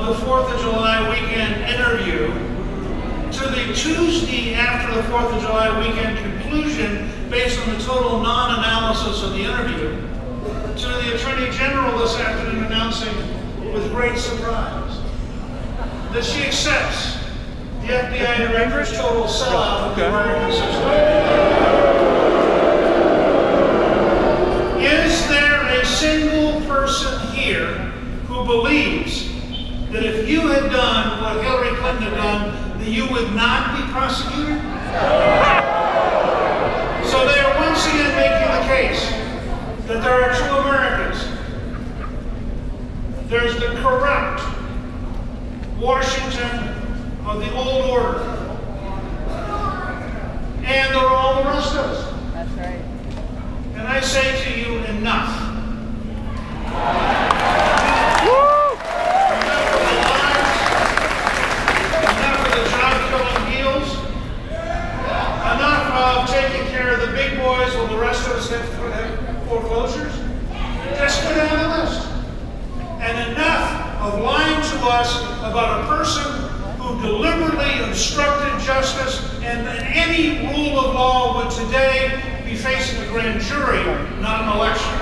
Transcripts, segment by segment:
the 4th of July weekend interview to the Tuesday after the 4th of July weekend conclusion based on the total non-analysis of the interview, to the Attorney General this afternoon announcing with great surprise that she accepts the FBI Director's total sellout of the American system. Is there a single person here who believes that if you had done what Hillary Clinton had done, that you would not be prosecuted? So they are once again making the case that there are two Americans. There's the corrupt Washington of the old order, and there are all the rest of us. That's right. And I say to you, enough. Taking care of the big boys while the rest of us have foreclosures. Just go down the list. And enough of lying to us about a person who deliberately obstructed justice and that any rule of law would today be facing a grand jury, not an election.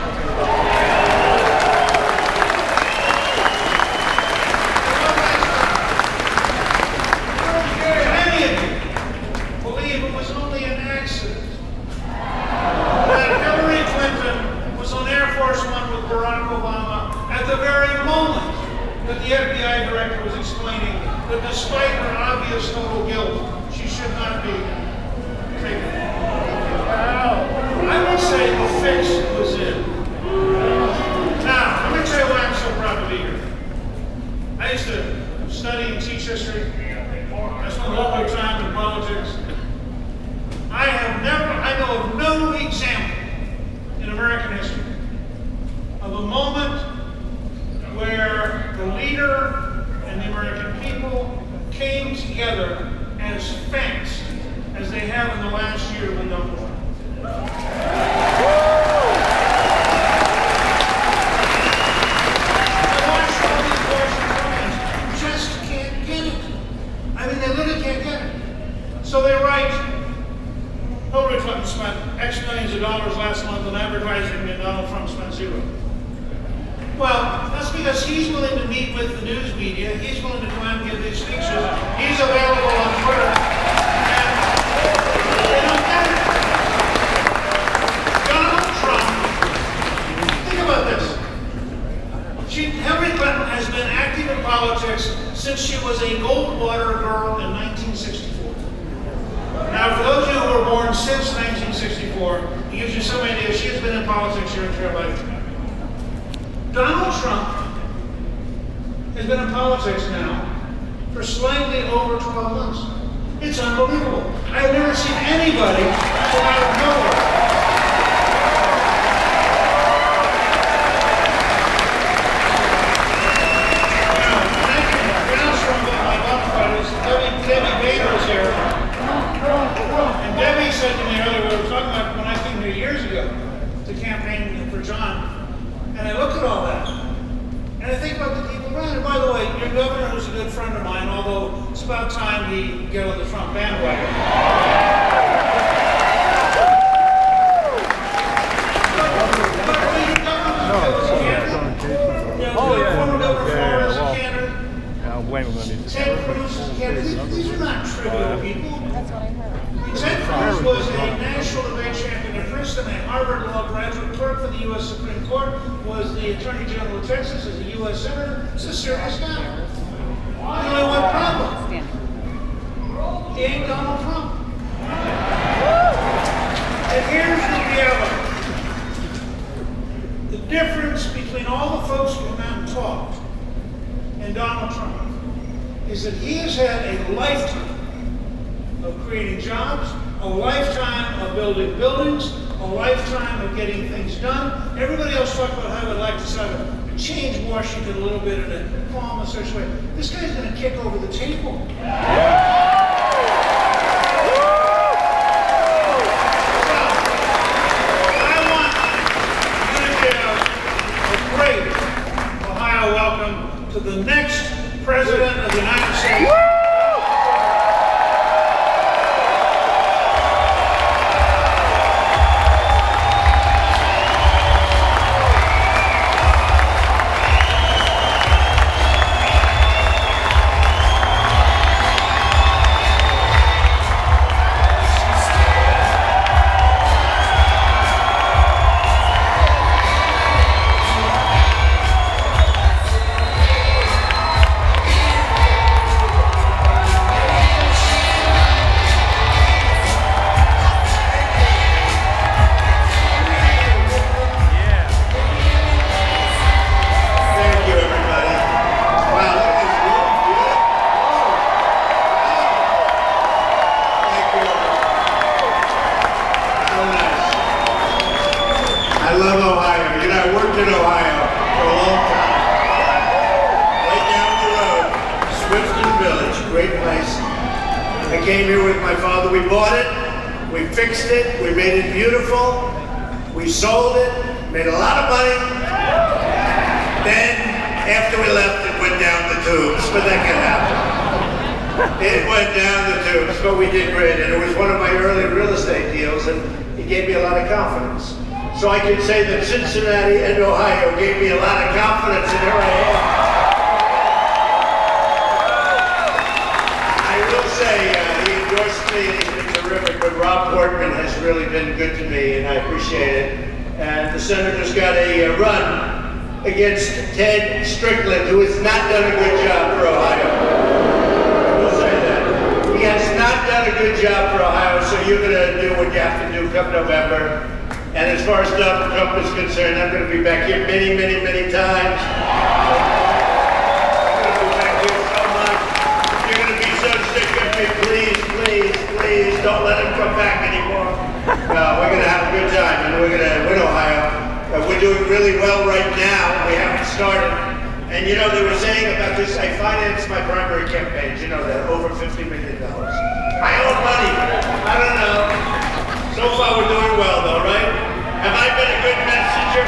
The FBI director was explaining that despite her obvious total guilt, she should not be taken. I would say the fix was in. Now, let me tell you why I'm so proud to be here. I used to study and teach history. I spent a lot of time in politics. I know of no example in American history of a moment where the leader and the American people came together as fast as they have in the last year with Donald Trump. I watched all these Washingtonians just can't get it. I mean, they literally can't get it. So they write, Hillary Clinton spent X millions of dollars last month on advertising and Donald Trump spent zero. Well, that's because he's willing to meet with the news media. He's willing to come out and give these speeches. He's available on Twitter. And they don't get it. Donald Trump, think about this. Hillary Clinton has been active in politics since she was a Goldwater girl in 1964. Now, for those of you who were born since 1964, it gives you some idea. She has been in politics your entire life. Donald Trump has been in politics now for slightly over 12 months. It's unbelievable. I've never seen anybody come out of nowhere. Now, when I can pronounce from my love fighters, Debbie Bader is here. And Debbie said to me earlier, we were talking about when I came here years ago to campaign for John. And I look at all that, and I think about the people around. And by the way, your governor was a good friend of mine, although it's about time he get on the Trump bandwagon. Former Governor Flores is a candidate. Ted Cruz is a candidate. These are not trivial people. That's what I heard. Ted Cruz was a national debate champion at Princeton, a Harvard Law graduate, clerk for the U.S. Supreme Court, was the Attorney General of Texas, is a U.S. Senator. It's a serious guy. There's only one problem. He ain't Donald Trump. And here's the reality. The difference between all the folks who come out and talked and Donald Trump is that he has had a lifetime of creating jobs, a lifetime of building buildings, a lifetime of getting things done. Everybody else talked about how they'd like to sort of change Washington a little bit in a calm and such way. This guy's going to kick over the table. To the next President of the United States. I love Ohio. You know, I worked in Ohio for a long time. Right down the road, Swifton Village, great place. I came here with my father. We bought it, we fixed it, we made it beautiful, we sold it, made a lot of money. Then, after we left, it went down the tubes, but that can happen. It went down the tubes, but we did great, and it was one of my early real estate deals, and it gave me a lot of confidence. So I can say that Cincinnati and Ohio gave me a lot of confidence, and here I am. I will say, he endorsed me, and he's been terrific, but Rob Portman has really been good to me, and I appreciate it. And the Senator's got a run against Ted Strickland, who has not done a good job for Ohio. I will say that. He has not done a good job for Ohio, so you're going to do what you have to do come November. And as far as Donald Trump is concerned, I'm going to be back here many, many, many times. I'm going to be back here so much. You're going to be so sick of me. Please, please, please, don't let him come back anymore. No, we're going to have a good time, and we're going to win Ohio. We're doing really well right now. We haven't started. And you know, they were saying about this, I financed my primary campaigns, you know that, over $50 million. My own money. I don't know. So far we're doing well though, right? Have I been a good messenger?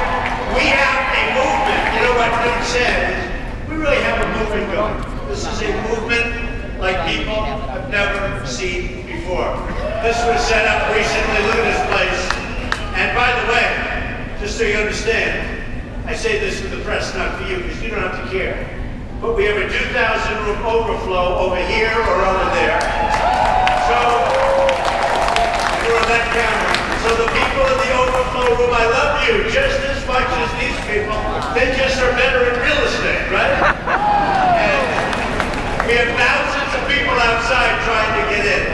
We have a movement. You know what Newt said? We really have a movement going. This is a movement like people have never seen before. This was set up recently. Look at this place. And by the way, just so you understand, I say this for the press, not for you, because you don't have to care. But we have a 2,000 room overflow over here or over there. So, on that camera. So the people in the overflow room, I love you just as much as these people. They just are better at real estate, right? And we have thousands of people outside trying to get in.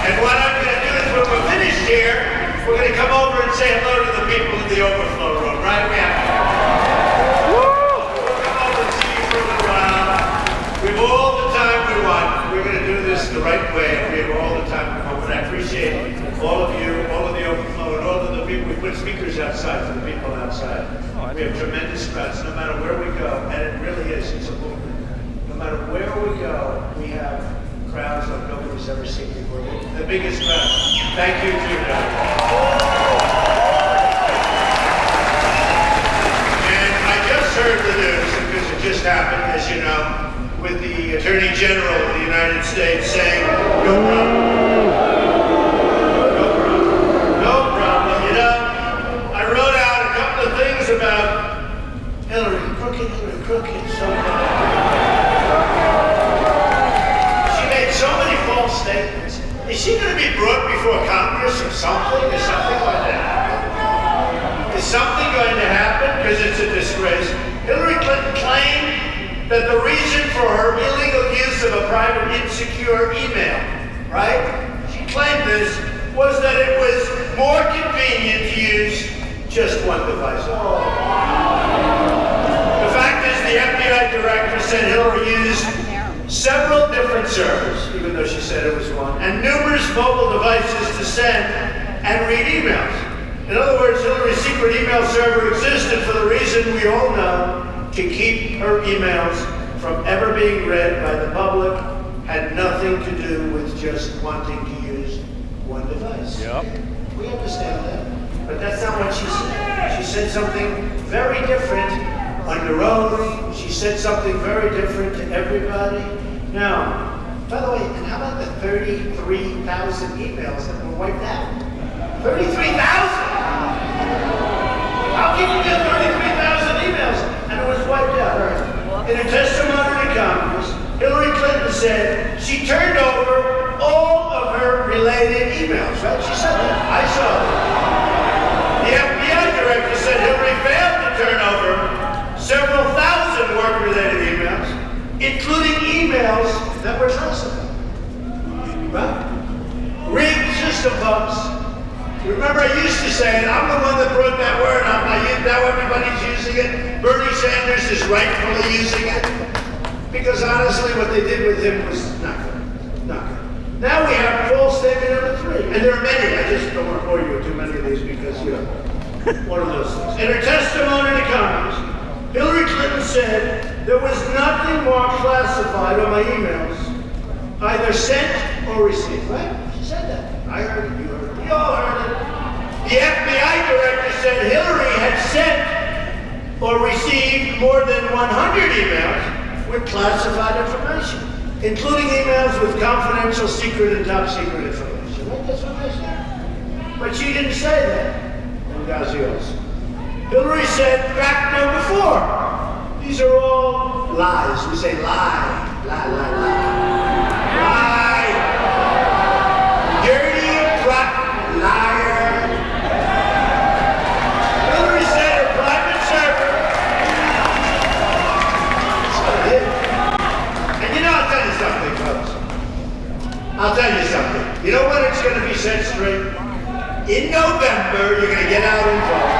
And what I'm going to do is when we're finished here, we're going to come over and say hello to the people in the overflow room, right? We have to. We'll come over and see you for a little while. We have all the time we want. We're going to do this the right way. We have all the time to come, and I appreciate all of you, all of the overflow, and all of the people. We put speakers outside for the people outside. We have tremendous crowds, no matter where we go, and it really is. It's a movement. No matter where we go, we have crowds like nobody's ever seen before. The biggest crowd. Thank you, too, guys. And I just heard the news, because it just happened, as you know, with the Attorney General of the United States saying, no problem. No problem. No problem. You know, I wrote out a couple of things about Hillary. Crooked, so she made so many false statements. Is she going to be brought before Congress or something? Is something going to happen? Is something going to happen? Because it's a disgrace. Hillary Clinton claimed that the reason for her illegal use of a private insecure email, right? She claimed this was that it was more convenient to use just one device. Oh. The fact is the FBI director said Hillary used several different servers, even though she said it was one, and numerous mobile devices to send and read emails. In other words, Hillary's secret email server existed for the reason we all know, to keep her emails from ever being read by the public, had nothing to do with just wanting to use one device. Yep. We understand that. But that's not what she said. She said something very different under oath. She said something very different to everybody. Now, by the way, and how about the 33,000 emails that were wiped out? 33,000! How can you do 33,000 emails and it was wiped out? Right. In a testimony to Congress, Hillary Clinton said she turned over all of her related emails, right? She said that. I saw that. The FBI director said Hillary failed to turn over several thousand work-related emails, including emails that were classified. Right? Rigged system pumps. Remember, I used to say, and I'm the one that brought that word up. Now everybody's using it. Bernie Sanders is rightfully using it. Because honestly, what they did with him was not good. Not good. Now we have false statement number 3. And there are many. I just don't want to bore you with too many of these because, you know, one of those things. In her testimony to Congress, Hillary Clinton said there was nothing marked classified on my emails, either sent or received. Right? She said that. I heard it. You heard it. We all heard it. The FBI director said Hillary had sent or received more than 100 emails with classified information, including emails with confidential, secret, and top secret information. Right? That's what they said. But she didn't say that. Hillary said fact number 4. These are all lies. We say lie, lie, lie, lie. Lie. Dirty, rotten liar. Hillary said her private server. That's what it is. And you know, I'll tell you something, folks. I'll tell you something. You know when it's going to be set straight? In November, you're going to get out and vote.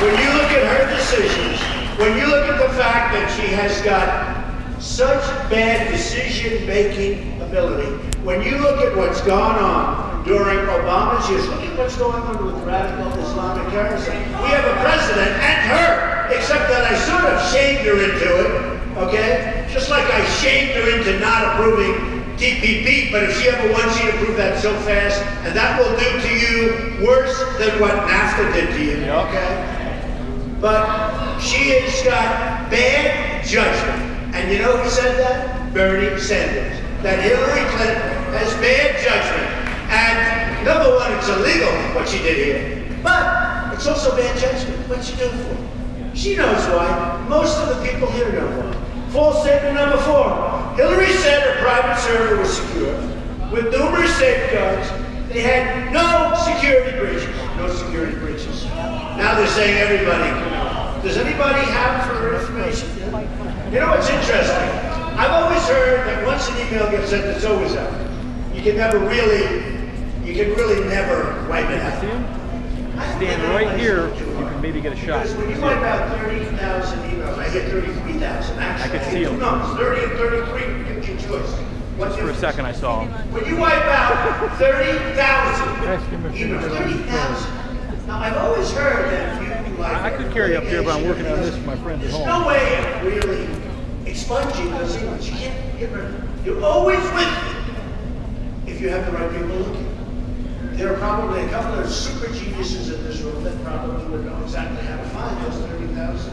When you look at her decisions, when you look at the fact that she has got such bad decision-making ability, when you look at what's gone on during Obama's years, look at what's going on with radical Islamic terrorism. We have a president and her, except that I sort of shamed her into it, okay? Just like I shamed her into not approving TPP, but if she ever wants you to prove that so fast, and that will do to you worse than what NAFTA did to you, okay? But she has got bad judgment. And you know who said that? Bernie Sanders. That Hillary Clinton has bad judgment. And number 1, it's illegal what she did here. But it's also bad judgment. What's she doing for? She knows why. Most of the people here know why. False statement number 4. Hillary said her private server was secure with numerous safeguards. They had no security breaches. No security breaches. Now they're saying everybody can know. Does anybody have her information? You know what's interesting? I've always heard that once an email gets sent, it's always out. You can really never wipe it out. Stand right here, you can maybe get a shot. Because when you wipe out 30,000 emails, I get 33,000. Actually, I could see them. 30 and 33, you get your choice. Just for a second I saw them. When you wipe out 30,000 emails, 30,000. Now, I've always heard that if you I could carry up here, but I'm working on this for my friends at home. There's no way of really expunging those emails. You can't get rid of them. You're always with it if you have the right people looking. There are probably a couple of super geniuses in this room that probably would know exactly how to find those 30,000.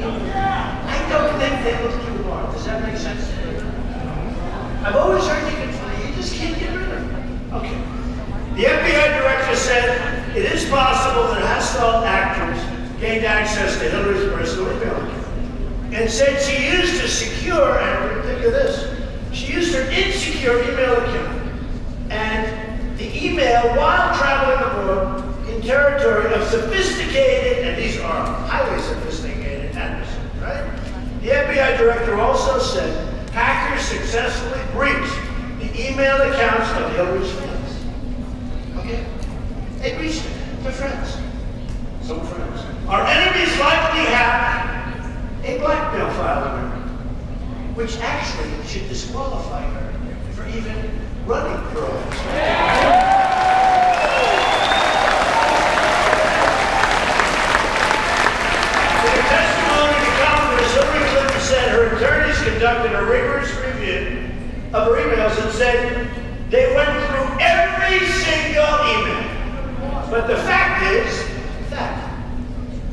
I don't think they look too hard. Does that make sense? I've always heard you can find, you just can't get rid of them. Okay. The FBI director said it is possible that hostile actors gained access to Hillary's personal email account and said she used a secure, and think of this, she used her insecure email account and the email while traveling abroad in territory of sophisticated, and these are highly sophisticated adversaries, right? The FBI director also said hackers successfully breached the email accounts of Hillary's friends. Okay? They breached it. They're friends. Some friends. Our enemies likely have a blackmail file on her, which actually should disqualify her for even running for office. In a testimony to Congress, Hillary Clinton said her attorneys conducted a rigorous review of her emails and said they went through every single email. But the fact is,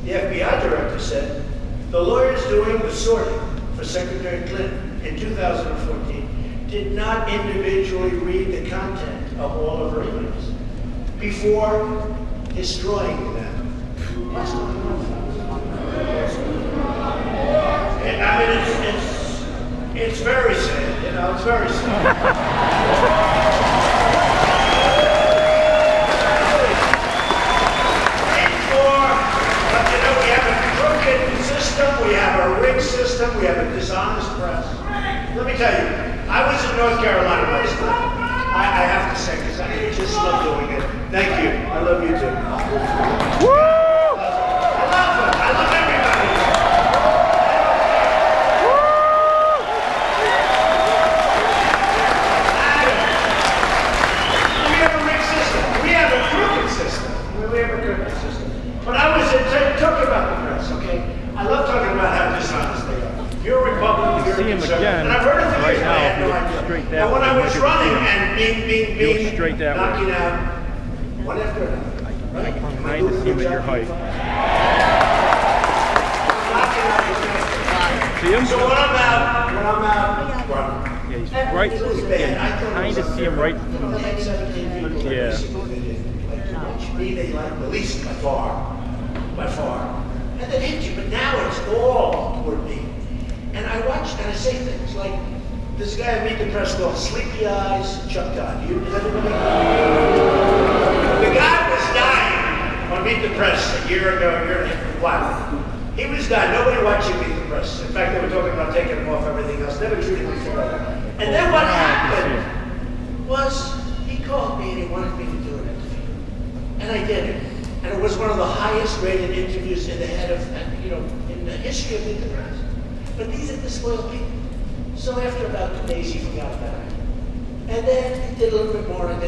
the FBI director said the lawyers doing the sorting for Secretary Clinton in 2014 did not individually read the content of all of her emails before destroying them. What's going on? And I mean, it's very sad, you know, it's very sad. We have a rigged system, we have a dishonest press. Let me tell you, I was in North Carolina last night. I have to say, because I just love doing it. Thank you. I love you too. Woo! I love them. I love everybody. We have a rigged system. We have a crooked system. We have a crooked system. But I was talking about the press, okay? I love talking about how dishonest they are. You're a Republican, you're a conservative. And I've heard it for years, but I had no idea. And when I was running and being knocking out one after another. Right? I'm trying to see him at your height. See him? So when I'm out running. Yeah, he's right. Yeah, you kind of see him right. Yeah. They like the least by far. And then hit you, but now it's all toward me. And I watched and I say things like, this guy at Meet the Press called Sleepy Eyes Chuck Todd. Is everybody? The guy was dying on Meet the Press a year ago, wow. He was dying. Nobody watching Meet the Press. In fact, they were talking about taking him off everything else. Never treated me fairly. And then what happened was he called me and he wanted me to do an interview. And I did it. And it was one of the highest rated interviews in the in the history of Meet the Press. But these are disloyal people. So after about 2 days, he forgot about it. And then he did a little bit more, and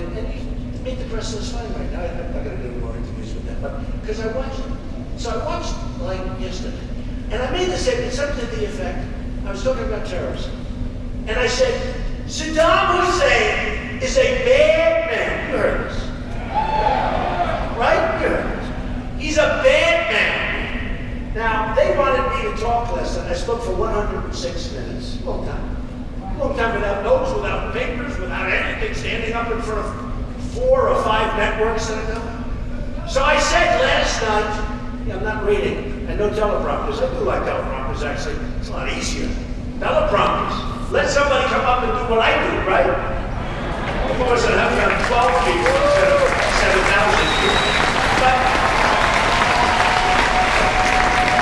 Meet the Press was fine right now. I'm not going to do more interviews with them, but because I watched it. So I watched like yesterday. And I made the statement, something to the effect, I was talking about terrorism. And I said, Saddam Hussein is a bad man. You heard this. Right? Good. He's a bad man. Now, they wanted me to talk less, and I spoke for 106 minutes. Long time. Long time without notes, without papers, without anything, standing up in front of 4 or 5 networks that I know. So I said last night, I'm not reading, and no teleprompters. I do like teleprompters, actually. It's a lot easier. Teleprompters. Let somebody come up and do what I do, right? Of course, I'd have to have 12 people instead of 7,000 people.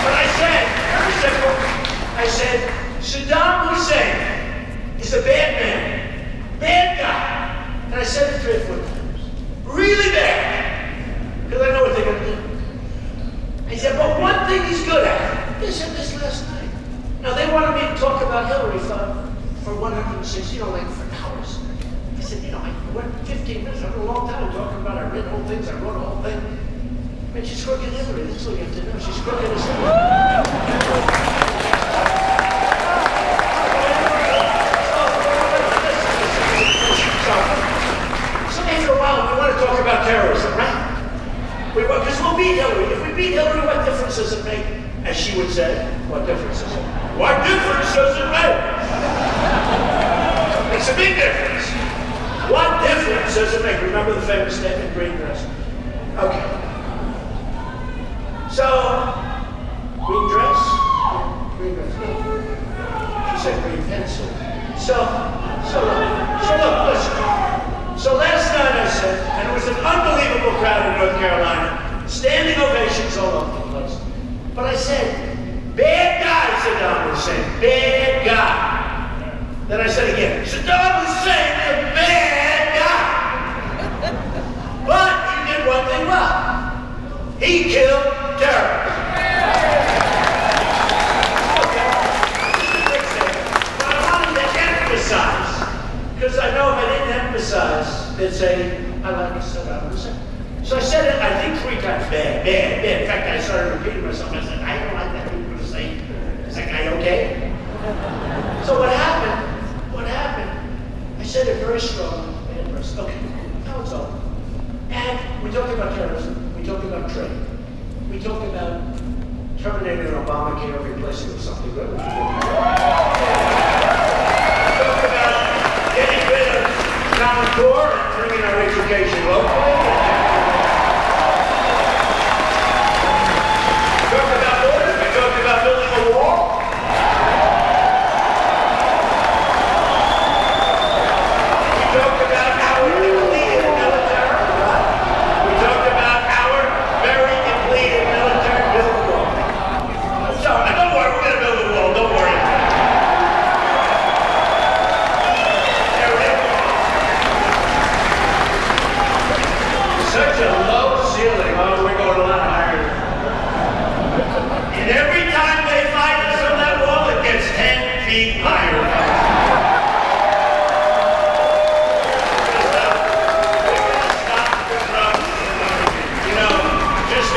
But I said, very simple, I said, Saddam Hussein is a bad man, bad guy. And I said it 3 or 4 times. Really bad. Because I know what they're going to do. I said, but one thing he's good at. They said this last night. Now, they wanted me to talk about Hillary for 106, like for hours. I said, I went 15 minutes, I went a long time talking about I read whole things, I wrote a whole thing. Man, she's crooked Hillary, that's all you have to know. She's crooked as Hillary. So after a while, we want to talk about terrorism, right? Because we'll beat Hillary. If we beat Hillary, what difference does it make? As she would say, what difference does it make? What difference does it make? Makes a big difference. What difference does it make? Remember the famous statement, green dress? Okay. So, green dress? Green dress. She said green pencil. So look, listen. So last night I said, and it was an unbelievable crowd in North Carolina, standing ovations all over the place. But I said, bad guy, Saddam Hussein, bad guy. Then I said again, Saddam Hussein is a bad guy. But he did one thing well. He killed terrorists. Okay. But I wanted to emphasize, because I know if I didn't emphasize, they'd say, I like Saddam Hussein. So I said it, I think 3 times, bad. In fact, I started repeating myself. I said, I don't like that people to say, is that guy okay? So what happened? I said it very strong. Okay. We talked about terrorism. We talked about trade. We talked about terminating Obamacare, replacing it with something good. We talked about getting rid of Common Core and bringing our education locally. We talked about borders. We talked about building a wall. We talked about our depleted military. We talked about our very depleted military. Build a wall. So, don't worry, we're going to build a wall. Don't worry. There it is. Such a low ceiling. Oh, we're going a lot higher. And every time they fight us on that wall, it gets 10 feet higher. You know, just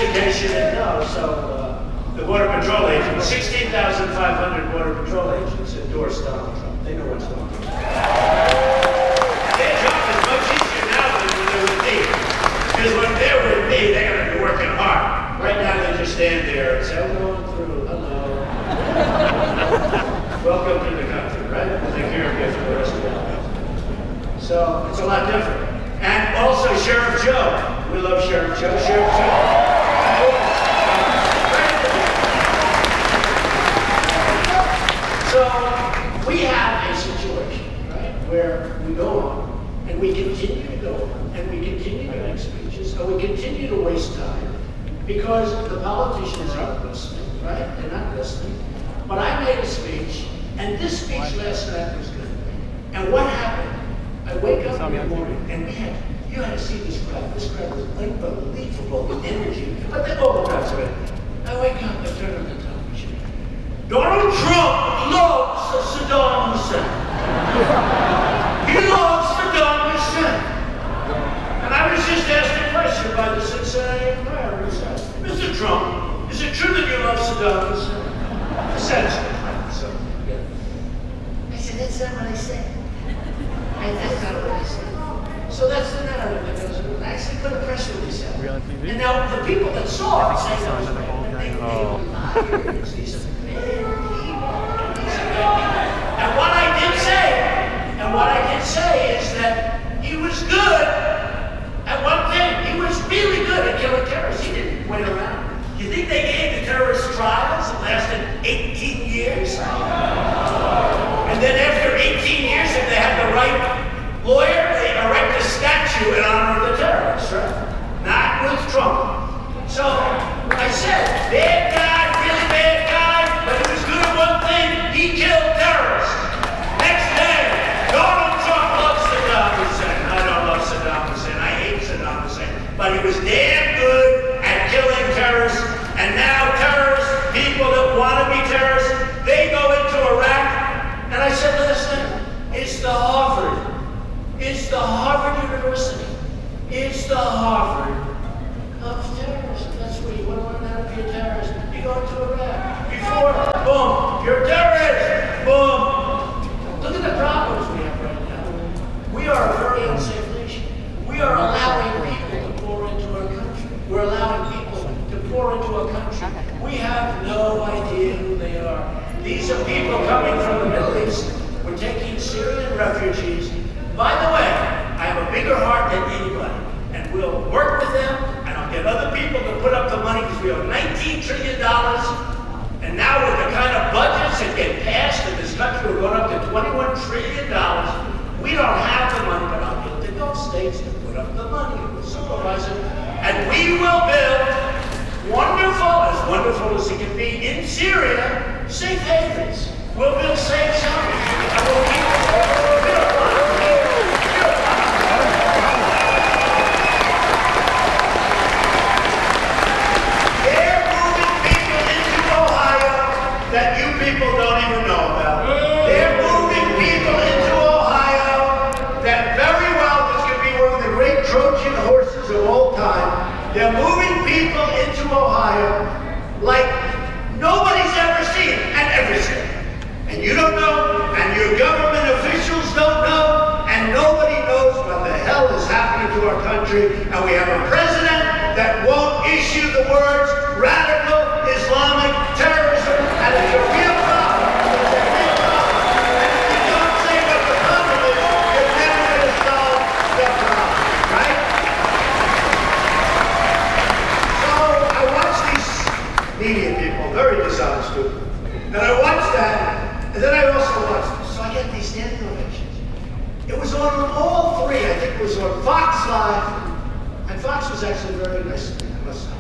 in case you didn't know, so the Border Patrol agents, 16,500 Border Patrol agents endorsed Donald Trump. They know what's going on. Their job is much easier now than when they're with me. Because when they're with me, they're going to be working hard. Right now, they just stand there and say, I'm going through, hello. Welcome to the country, right? We'll take care of you for the rest of your life. So, it's a lot different. And also Sheriff Joe. We love Sheriff Joe. Sheriff Joe. So, we have a situation, right, where we go on, and we continue to go on, and we continue to make speeches, and we continue to waste time, because the politicians aren't listening, right? They're not listening. But I made a speech, and this speech last night was good. And what happened? I wake up in the morning, and you had to see this crowd. This crowd was unbelievable with energy. But they all the crowds are in. I wake up, I turn on the television. Donald Trump loves Saddam Hussein. He loves Saddam Hussein. And I was just asked a question by the Cincinnati Enquirer. He said, Mr. Trump, is it true that you love Saddam Hussein? I said so. Yeah. I said, that's not what I said. That's not what I said. So that's the narrative that goes with it. I actually put a press release out. And now the people that saw it say that was great. They were liars. These are bad people. And what I did say is that he was good at one thing. He was really good at killing terrorists. He didn't wait around. You think they gave the terrorist trials that lasted 18 years? And then after 18 years, if they had the right lawyer, they erect a statue in honor of the terrorists, right? Not with Trump. So I said, bad guy, really bad guy, but he was good at one thing, he killed terrorists. Next day, Donald Trump loves Saddam Hussein. I don't love Saddam Hussein, I hate Saddam Hussein. But he was damn good at killing terrorists, and now terrorists, people that want to be terrorists, they go into Iraq, and I said last night, it's the Harvard University. It's the Harvard of terrorism. That's where you want to learn how to be a terrorist. You go into Iraq. Before, boom, you're a terrorist. Boom. Look at the problems we have right now. We are a very unsafe nation. We are allowing people to pour into our country. We're allowing people to pour into our country. We have no idea who they are. These are people coming from the Middle East. We're taking Syrian refugees. By the way, I have a bigger heart than anybody, and we'll work with them, and I'll get other people to put up the money, because we have $19 trillion, and now with the kind of budgets that get passed in this country, we're going up to $21 trillion. We don't have the money, but I'll get the Gulf states to put up the money, and we'll supervise it, and we will build wonderful as it can be, in Syria, safe havens. We'll build safe zones. And we'll keep They're moving people into Ohio that you people don't even know about. They're moving people into Ohio that very well, this could be one of the great Trojan horses of all time. They're moving people into Ohio like nobody's ever seen and ever seen. And you don't know, and your government officials don't know, and nobody knows what the hell is happening to our country. country, and we have a president that won't issue the words radical Islamic terrorism, and it's a real problem. It's a real problem. And if you don't say what the problem is, you're never going to solve the problem, right? So I watch these media people, very dishonest too, and I watch that, and then I also watch this. So I get these standing ovations. It was on all three. I think it was on Fox Live, and Fox was actually very nice to me, I must say.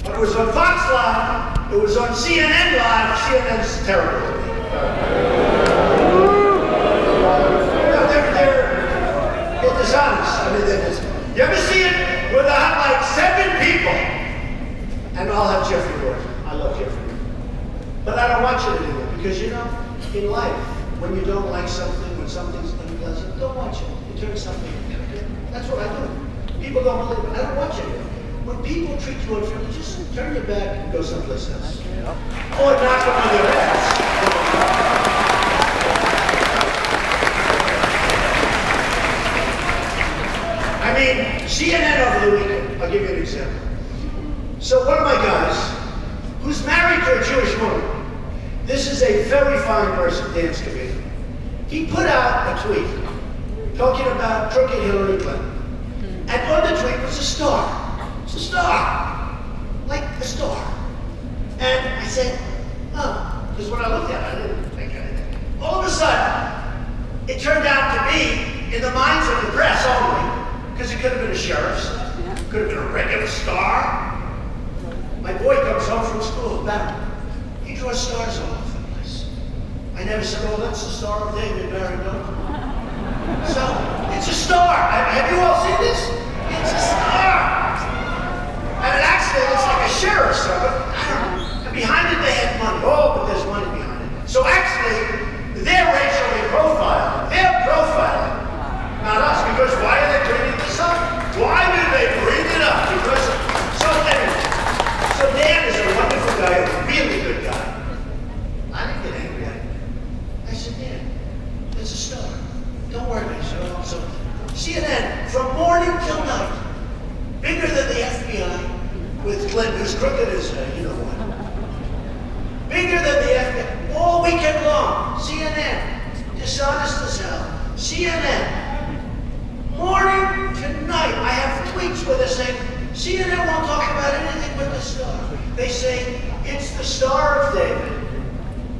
But it was on Fox Live, it was on CNN Live. CNN's terrible to me. No, they're dishonest. I mean, they're dishonest. You ever see it where they have like 7 people? And I'll have Jeffrey Gordon. I love Jeffrey Gordon. But I don't watch it anymore because, you know, in life, when you don't like something, when something's unpleasant, don't watch it. You turn something. That's what I do. People don't believe it. I don't watch it. When people treat you unfairly, just turn your back and go someplace else. Or knock them on their ass. I mean, CNN over the weekend. I'll give you an example. So one of my guys, who's married to a Jewish woman, this is a very fine person, dance comedian. He put out a tweet talking about crooked Hillary Clinton. And on the tweet was a star. It's a star. Like a star. And I said, oh, because when I looked at it, I didn't think anything. All of a sudden, it turned out to be in the minds of the press only, because it could have been a sheriff's, could have been a regular star. My boy comes home from school, Barry. He draws stars all over the place. I never said, oh, that's the Star of David, Barry, no. So, it's a star. Have you all seen this? It's a star. And it actually looks like a sheriff's star, but I don't know. And behind it they had money. Oh, but there's money behind it. So actually, they're racially profiling. They're profiling. Not us, because why are they bringing this up? Why do they bring it up? Because, so Dan is a wonderful guy, a really good guy. I didn't get angry at him. I said, Dan, it's a star. Don't worry about it. So CNN, from morning till night, bigger than the FBI, with Clinton, who's crooked as you know what. Bigger than the FBI, all weekend long. CNN, dishonest as hell. CNN, morning to night. I have tweets where they're saying, CNN won't talk about anything but the star. They say, it's the Star of David.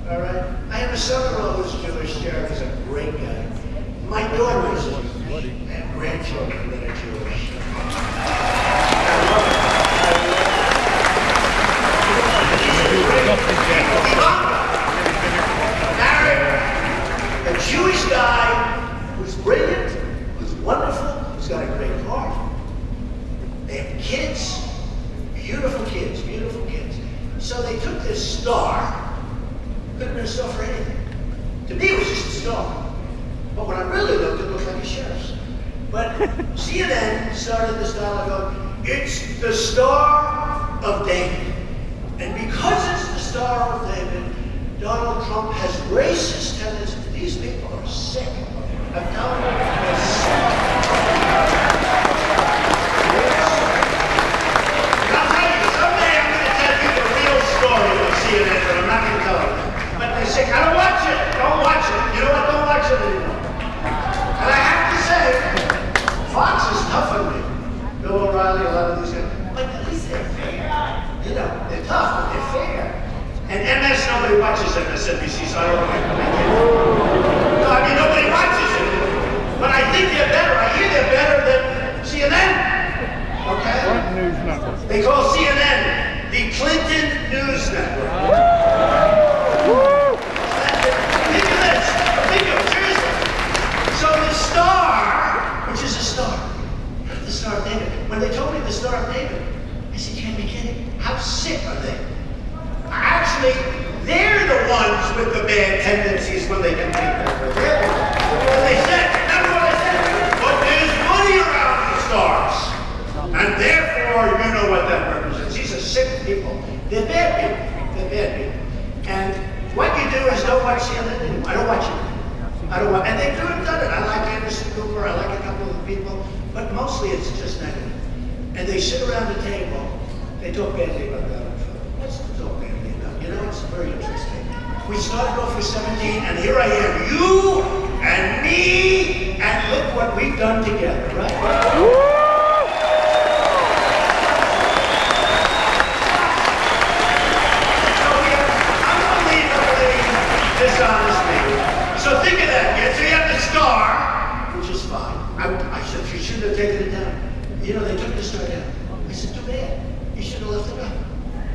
All right? I have a son-in-law who's Jewish. Sheriff is a great guy. My daughter is Jewish. I have grandchildren that are Jewish. Married a Jewish guy who's brilliant, who's wonderful, who's got a great heart. They have kids, beautiful kids, beautiful kids. So they took this star, could have been a star for anything. To me, it was just a star. But when I really looked, it looked like a sheriff's. But CNN started this dialogue going, it's the Star of David. And because it's the Star of David, Donald Trump has racist tendencies. These people are sick. I'm telling you, they're sick. CNN, but I'm not going to tell you. But they say, I don't watch it. Don't watch it. You know what? Don't watch it anymore. And I have to say, Fox is tough on me. Bill O'Reilly, a lot of these guys. But at least they're fair. You know, they're tough, but they're fair. And MS, nobody watches MSNBC, so I don't know. No, I mean, nobody watches it. But I think they're better. I hear they're better than CNN. Okay? News network. They call CNN the Clinton News Network. Think of this. Think of it, seriously. So the Star, which is a star, the Star of David. When they told me the Star of David, I said, you can't be kidding. How sick are they? Actually, they're the ones with the bad tendencies when they compete that way. They're the ones. And they said, remember what I said? But there's money around the stars. And therefore, you know what that represents. These are sick people. They're bad people. They're bad people. And what you do is don't watch CNN anymore. I don't watch it. I don't watch. And they've done it. I like Anderson Cooper. I like a couple of for people, but mostly it's just negative. And they sit around the table, they talk badly about Donald Trump. What's to talk badly about? You know, it's very interesting. We started off with 17, and here I am, you and me, and look what we've done together, right? Dishonest people. So think of that, yeah? So you have the star, which is fine. I said, you shouldn't have taken it down. You know, they took the star down. I said, too bad. You should have left it up.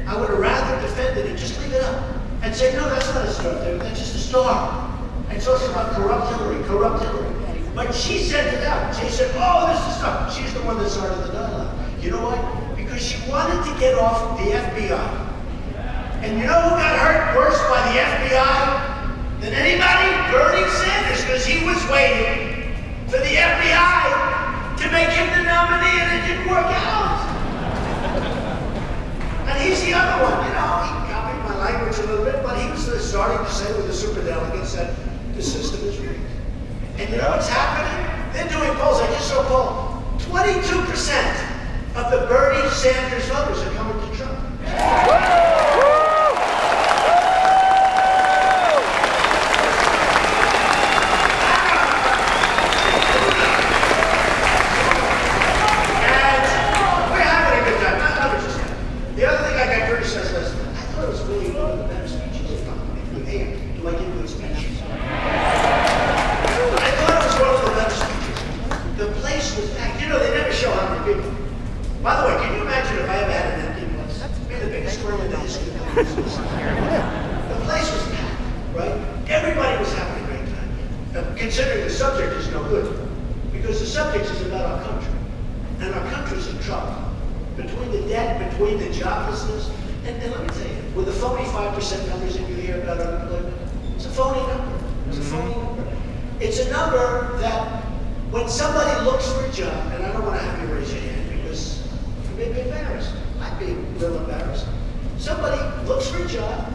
I would have rather defended it, just leave it up. And say, no, that's not a star there, that's just a star. And so it's about corrupt Hillary. But she sent it out. She said, oh, this is stuff. She's the one that started the dialogue. You know why? Because she wanted to get off the FBI. And you know who got hurt worse by the FBI than anybody? Bernie Sanders, because he was waiting for the FBI to make him the nominee, and it didn't work out. And he's the other one, you know, he copied my language a little bit, but he was starting to say with the superdelegates that the system is rigged. And you know what's happening? They're doing polls. I just saw a poll. 22% of the Bernie Sanders voters are coming to Trump. By the way, can you imagine if I ever had an empty place? It'd be the biggest room in the history of the business. The place was packed, right? Everybody was having a great time. Considering the subject is no good, because the subject is about our country. And our country's in trouble. Between the debt, between the joblessness, and let me tell you, with the phony 5% numbers that you hear about unemployment, it's a phony number. It's a phony number. It's a number that when somebody looks for a job, and I don't want to have you raise your hand because you may be embarrassed. I'd be a little embarrassed. Somebody looks for a job,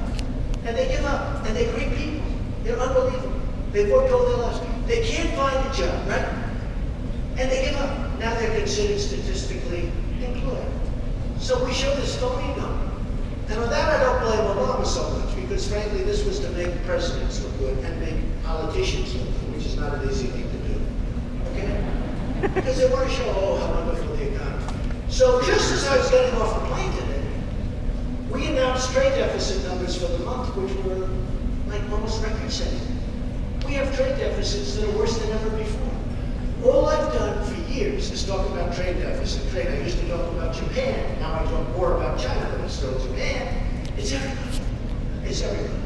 and they give up, and they're great people. They're unbelievable. They've worked all their lives. They can't find a job, right? And they give up. Now they're considered statistically employed. So we show this phony number. And on that, I don't blame Obama so much, because frankly, this was to make presidents look good and make politicians look good, which is not an easy thing to do. Okay? Because they want to show, oh, how wonderful the economy. So just as I was getting off the plane today, we announced trade deficit numbers for the month, which were like almost record-setting. We have trade deficits that are worse than ever before. All I've done for years is talk about trade deficit. I used to talk about Japan. Now I talk more about China, but it's still Japan. It's everybody. It's everybody.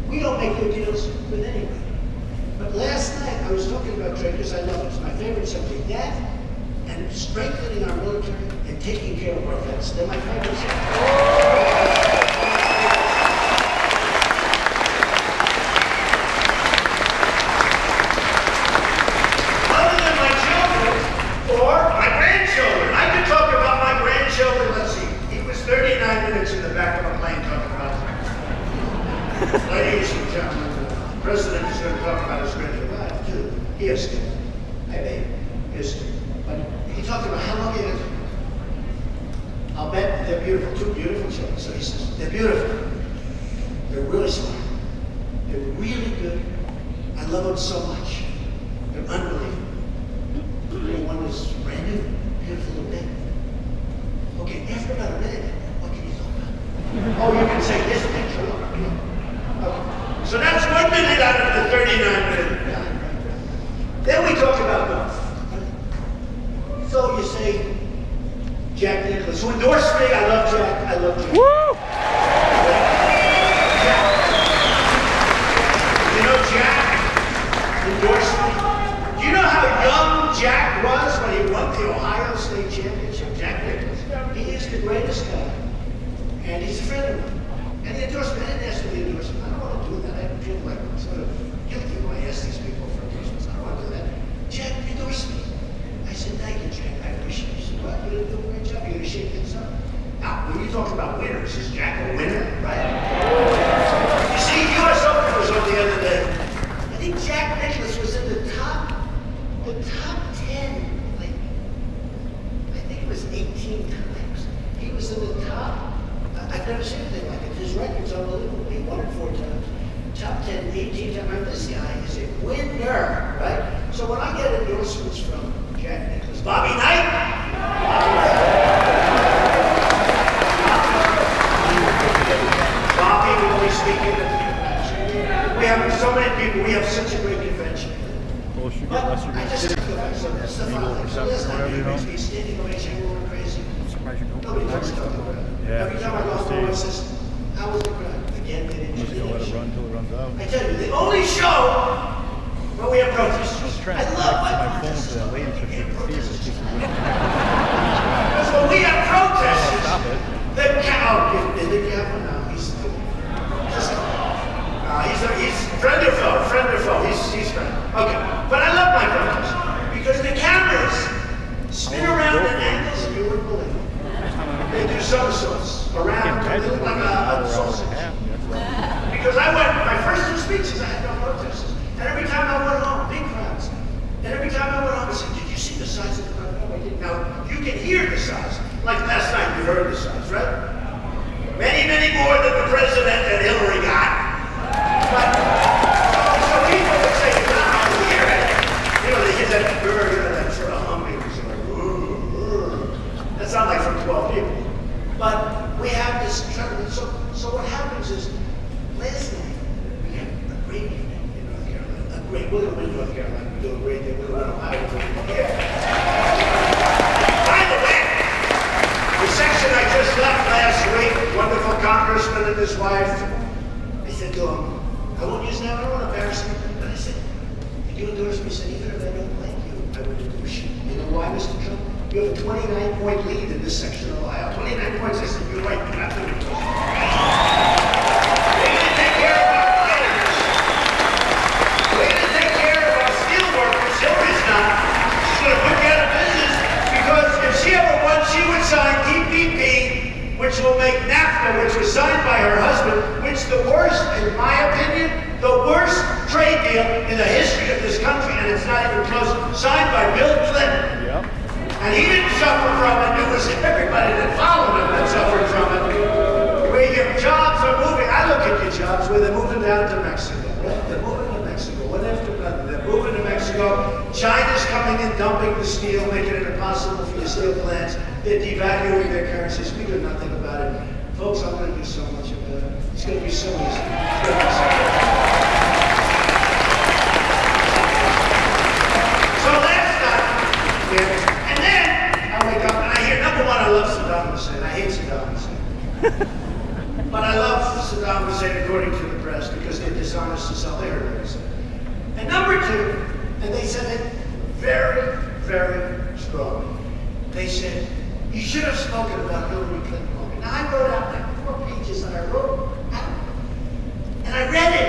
We don't make good deals with anybody. But last night I was talking about trade because I love it. It's my favorite subject. That and strengthening our military and taking care of our vets. They're my favorite subjects. Ladies and gentlemen, the president is going to talk about his grandfather too. He has to. I mean, history. But he talked about how long he is. I'll bet they're beautiful, two beautiful children. So he says, they're beautiful. They're really smart. They're really good. I love them so much. They're unbelievable. One is brand new, beautiful little baby. Okay, after about a minute, what can you talk about? Oh, you can say this picture. Okay. So that's 1 minute out of the 39-minute time. Then we talk about golf. So you say, Jack Nicklaus, who endorsed me, I love Jack, I love Jack. Woo! Jack. You know Jack endorsed me? Do you know how young Jack was when he won the Ohio State Championship? Jack Nicklaus. He is the greatest guy. And he's a friend of mine. And the endorsement, I didn't ask for the endorsement. I don't want to do that. I feel like I'm sort of guilty when I ask these people for endorsements. I don't want to do that. Jack endorsed me. I said, thank you, Jack. I appreciate it. He said, well, you're going to do a great job. You're going to shake things up. Now, when you talk about winners, is Jack a winner, right? You see, U.S. Open was on the other day. I think Jack Nicklaus was in the top 10 endorsements from Jack Nicklaus. Bobby Knight. Bobby will be speaking at the convention. We have so many people. We have such a great convention. Well, if you But get less, you're I going just to feel like that's the legal fun. So perception last or night whatever, you know? we standing ovation, we were crazy. Surprised you don't Nobody go wants to talk about it. Yeah, Every time I go home, I says, how was the crowd? Again, they didn't I'm just do going to let it the run until it runs out. I tell you, the only show where we have protesters. I was trying I to love connect my my phone to that lady so she could see, but it keeps moving. Because when we have protesters, Stop it. the cow, the Captain now, he's friend or foe, he's friend. Okay, but I love my protesters because the cameras spin around at angles you wouldn't believe. They do somersaults around, they look like a sausage. Because I went, my first two speeches, I had no protesters. And every time I went home, big crowds. And every time I went home, I said, did you see the size of the crowd? No, I didn't. Now, you can hear the size. Like last night, you heard the size, right? Many, many more than the president and Hillary got. But, so people would say, no, I hear it. You know, they get that that sort of humming. Sort of, that sounds like from 12 people. But we have this, so what happens is, last night, we had a great evening in North Carolina. We're going to win North Carolina. We're doing great. We're going to win Ohio. By the way, the section I just left last week, wonderful congressman and his wife, I said to him, I won't use that, I don't want to embarrass him, but I said, if you endorse me, I said, even if I don't like you, I would endorse you. You know why, Mr. Trump? You have a 29-point lead in this section of Ohio. 29 points. I said, you're right, you're not going to endorse me. We're going to take care of our miners. We're going to take care of our steel workers. Hillary's not. She's going to put you out of business because if she ever won, she would sign TPP, which will make NAFTA, which was signed by her husband, which the worst, in my opinion, the worst trade deal in the history of this country, and it's not even close, signed by Bill Clinton. Yep. And he didn't suffer from it. It was everybody that followed him that suffered from it. Where your jobs are moving. I look at your jobs where they're moving down to Mexico. Right? They're moving to Mexico. One after another. They're moving to Mexico. China's coming in, dumping the steel, making it impossible for your steel plants. They're devaluing their currencies. We do nothing about it. Folks, I'm going to do so much about it. It's going to be so easy. It's going to be so easy. So last night, and then I wake up and I hear, number one, I love Saddam Hussein. I hate Saddam Hussein. But I love Saddam Hussein according to the press because they're dishonest as hell. They heard what I said. And number two, and they said it very, very strongly. They said, you should have spoken about Hillary Clinton longer. Now I wrote out like 4 pages and I wrote out, and I read it,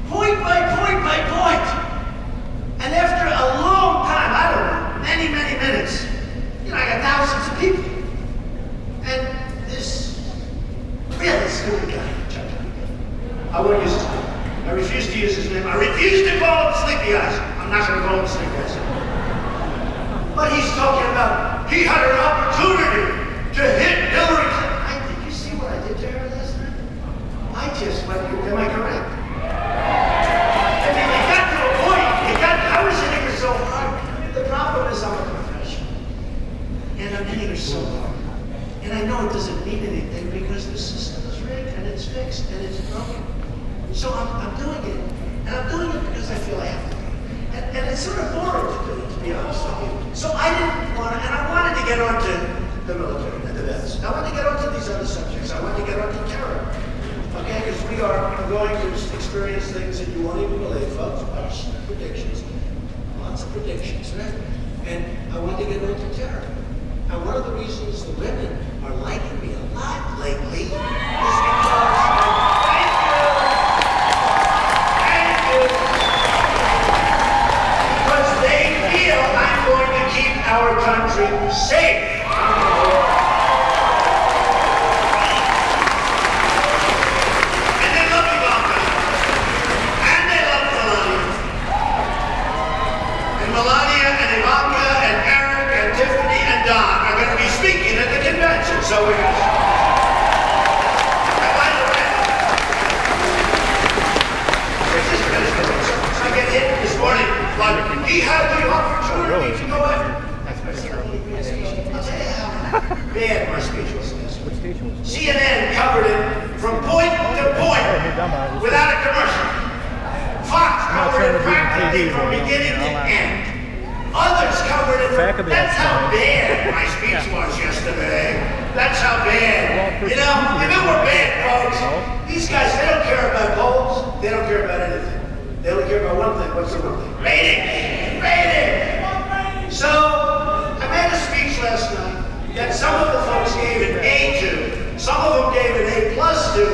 point by point by point. And after a long time, I don't know, many, many minutes, you know, I got thousands of people. And this really stupid guy, I won't use his name. I refuse to use his name. I refuse to call him Sleepy Eyes. I'm not going to call him Sleepy Eyes. But he's talking about, he had an opportunity to hit Hillary Clinton. Did you see what I did to her last night? I just went, am I correct? I mean, it got to a point. I was hitting her so hard. The problem is I'm a professional. And I'm hitting her so hard. And I know it doesn't mean anything because the system is rigged and it's fixed and it's broken. So I'm doing it. And I'm doing it because I feel I have to do it. And it's sort of boring to do it, to be honest with you. So I didn't want to, and I wanted to get onto the military and the vets. I wanted to get onto these other subjects. I wanted to get onto terror. Okay, because we are going to experience things that you won't even believe, folks. Lots of predictions. Lots of predictions, right? And I want to get onto terror. And one of the reasons the women are liking me a lot lately is because, because they feel I'm going to keep our country safe. So we're going to... By the way, I just finished it. So I get hit this morning, like, he had the opportunity Bad, my speech was last What week. station was it? CNN covered it from point to point without a commercial. Fox covered it practically from beginning to end. Others covered it from, that's how bad my speech was yesterday. That's how bad. You know, if it were bad, folks, these guys, they don't care about polls. They don't care about anything. They only care about one thing. What's the one thing? Ratings! Ratings! So, I made a speech last night that some of the folks gave an A to, some of them gave an A+ to,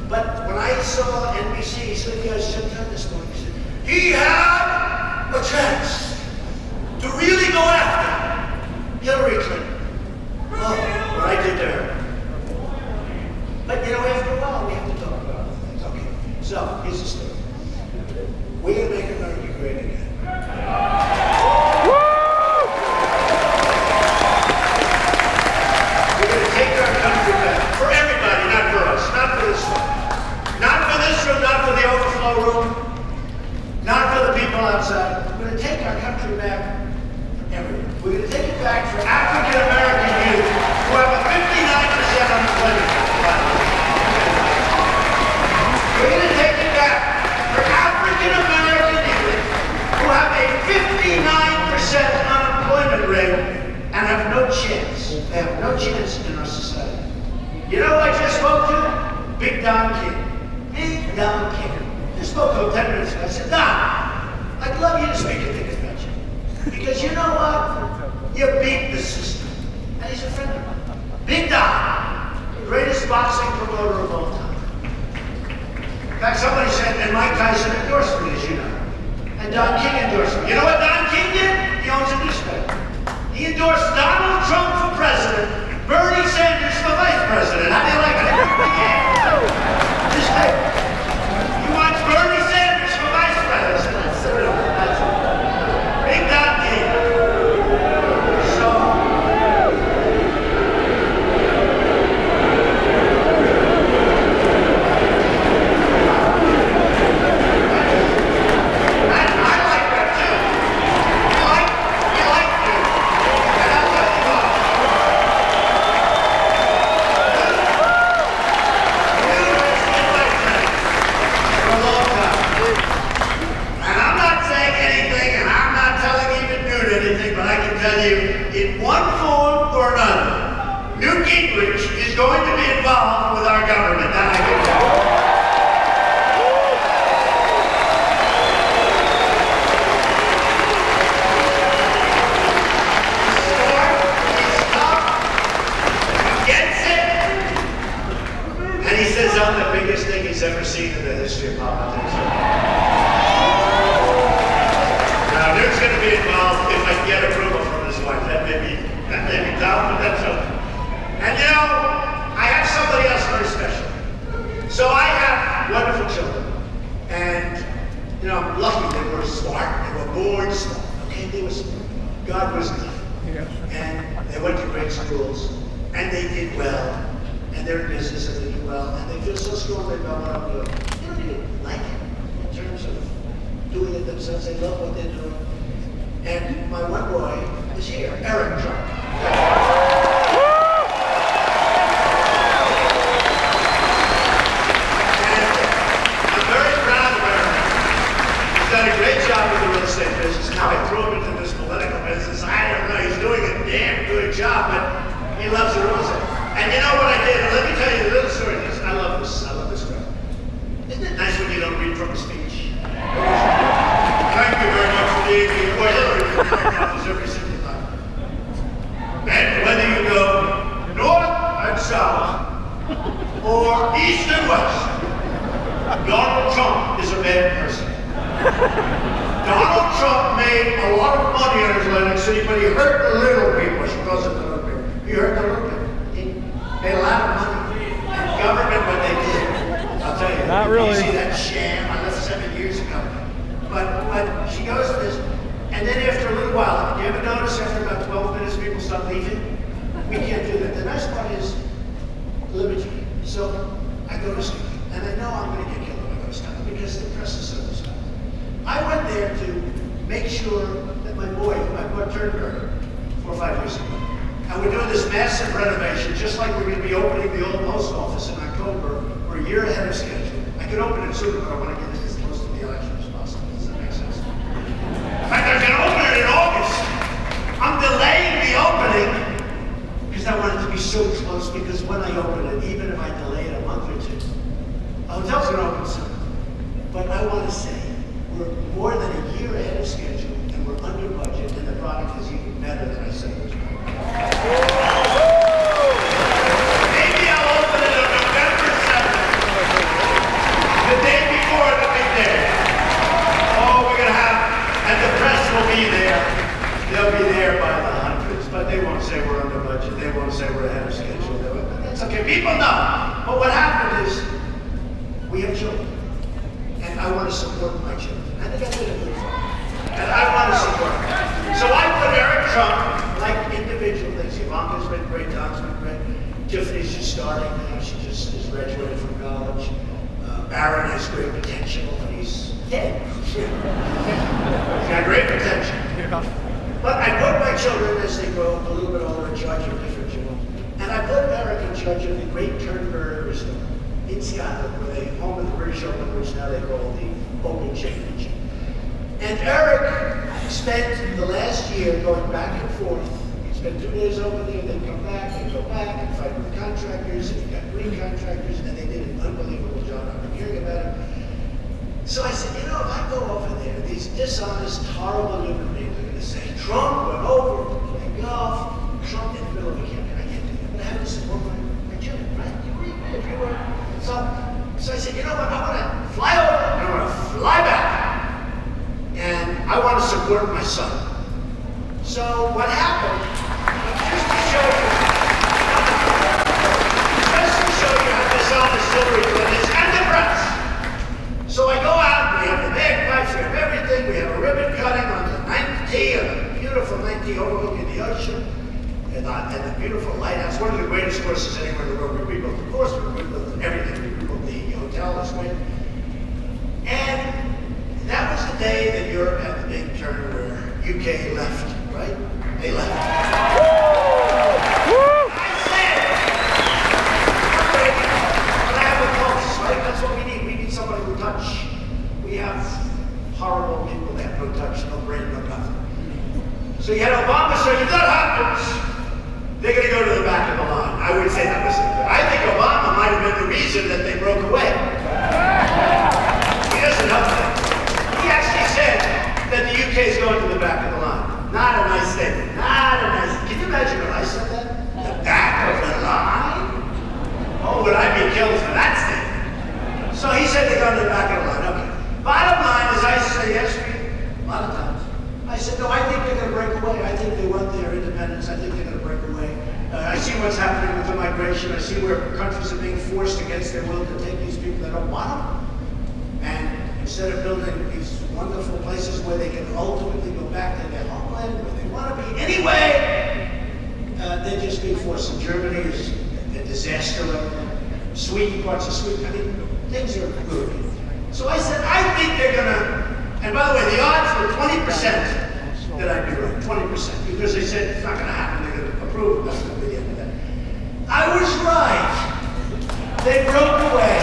but when I saw NBC, he said, you guys shouldn't have this morning. He said, he had a chance to really go after Hillary Clinton. Oh, what I did to her. But you know, after a while, we have to talk about other things. Okay, so here's the story. We're going to make America great again. We're going to take our country back. For everybody, not for us. Not for this one. Not for this room, not for the overflow room. Not for the people outside. We're going to take our country back for everyone. We're going to take it back for African American youth who have a 59% unemployment rate. We're going to take it back for African American youth who have a 59% unemployment rate and have no chance. They have no chance in our society. You know who I just spoke to? Big Don King. Big Don King. I spoke to him 10 minutes ago. I said, Don, I'd love you to speak at the convention. Because you know what? You beat the system. And he's a friend of mine. Big Don, greatest boxing promoter of all time. In fact, somebody said, and Mike Tyson endorsed me, as you know. And Don King endorsed me. You know what Don King did? He owns a newspaper. He endorsed Donald Trump for president, Bernie Sanders for vice president. How do you like it? Yeah. Just like, he wants Bernie Sanders for vice president. That's Big Don King. So, I like that too. You like you. And I'll tell you what. You has been my friend for a long time. And I'm not saying anything, and I'm not telling even Newt anything, but I can tell you, in one form or another, Newt Gingrich is going to be involved with our government. That I can tell you. He's tough, he gets it, and he says I'm the biggest thing he's ever seen in the history of politics. Now, Newt's going to be involved if I can get approval from his wife. That may be tough, but that's okay. And you know, I have somebody else very special. So I have wonderful children. And, you know, I'm lucky they were smart. They were born smart. Okay, they were smart. God was good. And they went to great schools. And they did well. And they're in business and they do well. And they feel so strongly about what I'm doing. They don't even like it in terms of doing it themselves. They love what they're doing. And my one boy is here, Eric Trump. I'm very proud of Eric. He's done a great job with the real estate business. Now I threw him into this political business. I don't know, he's doing a damn good job, but he loves the real estate. And you know what I did? Let me tell you a little story. I love this guy. Isn't it nice when you don't read from a speech? Thank you very much for being here. Boy, Hillary in our office every single time. And whether you go north and south, or east and west, Donald Trump is a bad person. Donald Trump made a lot of money in Atlantic City, but he hurt the little people. She calls it the little people. He hurt the little people. He made a lot of money. And government, what they did, I'll tell you. Not really. You see that sham I left 7 years ago. But she goes to this, and then after a little while, do you ever notice after about 12 minutes people start leaving? We can't do that. The nice part is liberty. So I go to Scotland, and I know I'm going to get killed when I go to Scotland because the press is so Scotland. I went there to make sure that my boy, who I bought Turnberg 4 or 5 years ago, And we're doing this massive renovation, just like we're going to be opening the old post office in October. We're a year ahead of schedule. I could open it sooner, but I want to get it as close to the election as possible. Does that make sense? In fact, I can open it in August. I'm delaying the opening because I want it to be so close, because when I open it, even if I delay it a month or two, the hotel's going to open soon. But I want to say, we're more than a year ahead of schedule, and we're under budget, and the product is even better than I said it was going to be. Maybe I'll open it on November 7th, the day before the big day. Oh, we're going to have, and the press will be there. They'll be there by the hundreds, but they won't say we're under budget. They won't say we're ahead of schedule. That's okay. People know. But what happened is, we have children. And I want to support my children. I think I did a good job. And I want to support them. So I put Eric Trump, like individual things. Ivanka's been great, Don's been great. Tiffany's just starting now. She just is graduated from college. Barron has great potential, but he's dead. He's got great potential. But I put my children, as they grow a little bit older, in charge of different children. And I put Eric in charge of the Great Turnberry Restore in Scotland, where they home of the British Open, which now they call the Open Championship. And Eric spent the last year going back and forth. He spent 2 days over there, then come back, and go back and fight with contractors, and he got green contractors, and they did an unbelievable job. I've been hearing about it. So I said, if I go over there, these dishonest, horrible human beings are going to say, Trump went over to play golf, Trump in the middle of a campaign. I can't do that, but I have to support my children, right? You agree? If you were. So I said, what? I want to fly over, and I want to fly back. And I want to support my son. So what happened, just to show you how dishonest Hillary Clinton is, and the press. So I go out, we have the bagpipes, we have everything, we have a ribbon cutting on the 9th tee, on the beautiful 9th tee overlooking the ocean, and the beautiful lighthouse, one of the greatest courses anywhere in the world. We rebuilt the course, we rebuilt everything, we rebuilt the hotel, it's great. And that was the day that Europe had the big turn where UK left, right? They left. I said, but I have a pulse, right? That's what we need. We need somebody with touch. We have horrible people that have no touch, no brain, no nothing. So you had Obama say, if that happens, they're going to go to the back of the line. I would say that was it. I think Obama might have been the reason that they broke away. He doesn't help them. He actually said that the UK is going to the back of the line. Not a nice statement. Not a nice. Can you imagine if I said that? The back of the line? Oh, would I be killed for that statement? So he said they're going to the back of the line. Okay. Bottom line is, I say yes a lot of times. I said, no, I think they're going to break away. I think they want their independence. I think they're going to break away. I see what's happening with the migration. I see where countries are being forced against their will to take these people that don't want them. And instead of building these wonderful places where they can ultimately go back to their homeland, where they want to be anyway, they're just being forced. In Germany is a disaster. Sweden, parts of Sweden, I mean, things are good. So I said, I think they're going to, and by the way, the odds were 20% that I'd be right, 20%, because they said it's not going to happen, they're going to approve it, that's going to be the end of that. I was right. They broke away.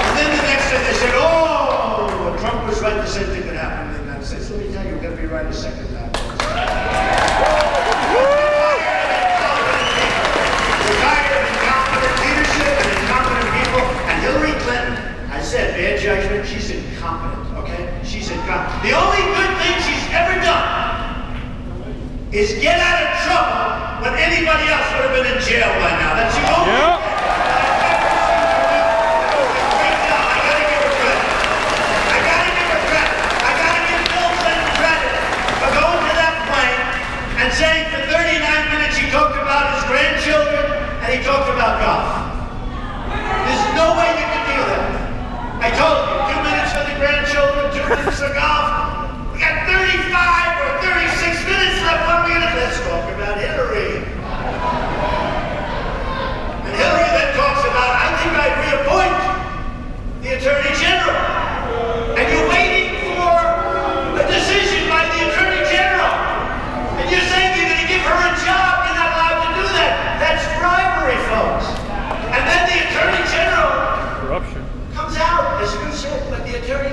And then the next day they said, oh, Trump was right, the same thing could happen in the United States. Let me tell you, we're going to be right a second time. Hillary Clinton, I said, bad judgment, she's incompetent, okay? She's incompetent. The only good thing she's ever done is get out of trouble when anybody else would have been in jail by now. That's the only thing I've ever seen her do. Right now, I gotta give her credit. I gotta give her credit. I gotta give Bill Clinton credit for going to that plane and saying for 39 minutes he talked about his grandchildren and he talked about golf. There's no way you can do that. I told you, 2 minutes for the grandchildren, 2 minutes for golf. We got 35 or 36 minutes left. What are we going to do? Let's talk about Hillary. And Hillary then talks about, I think I'd reappoint the Attorney General. And you're waiting for a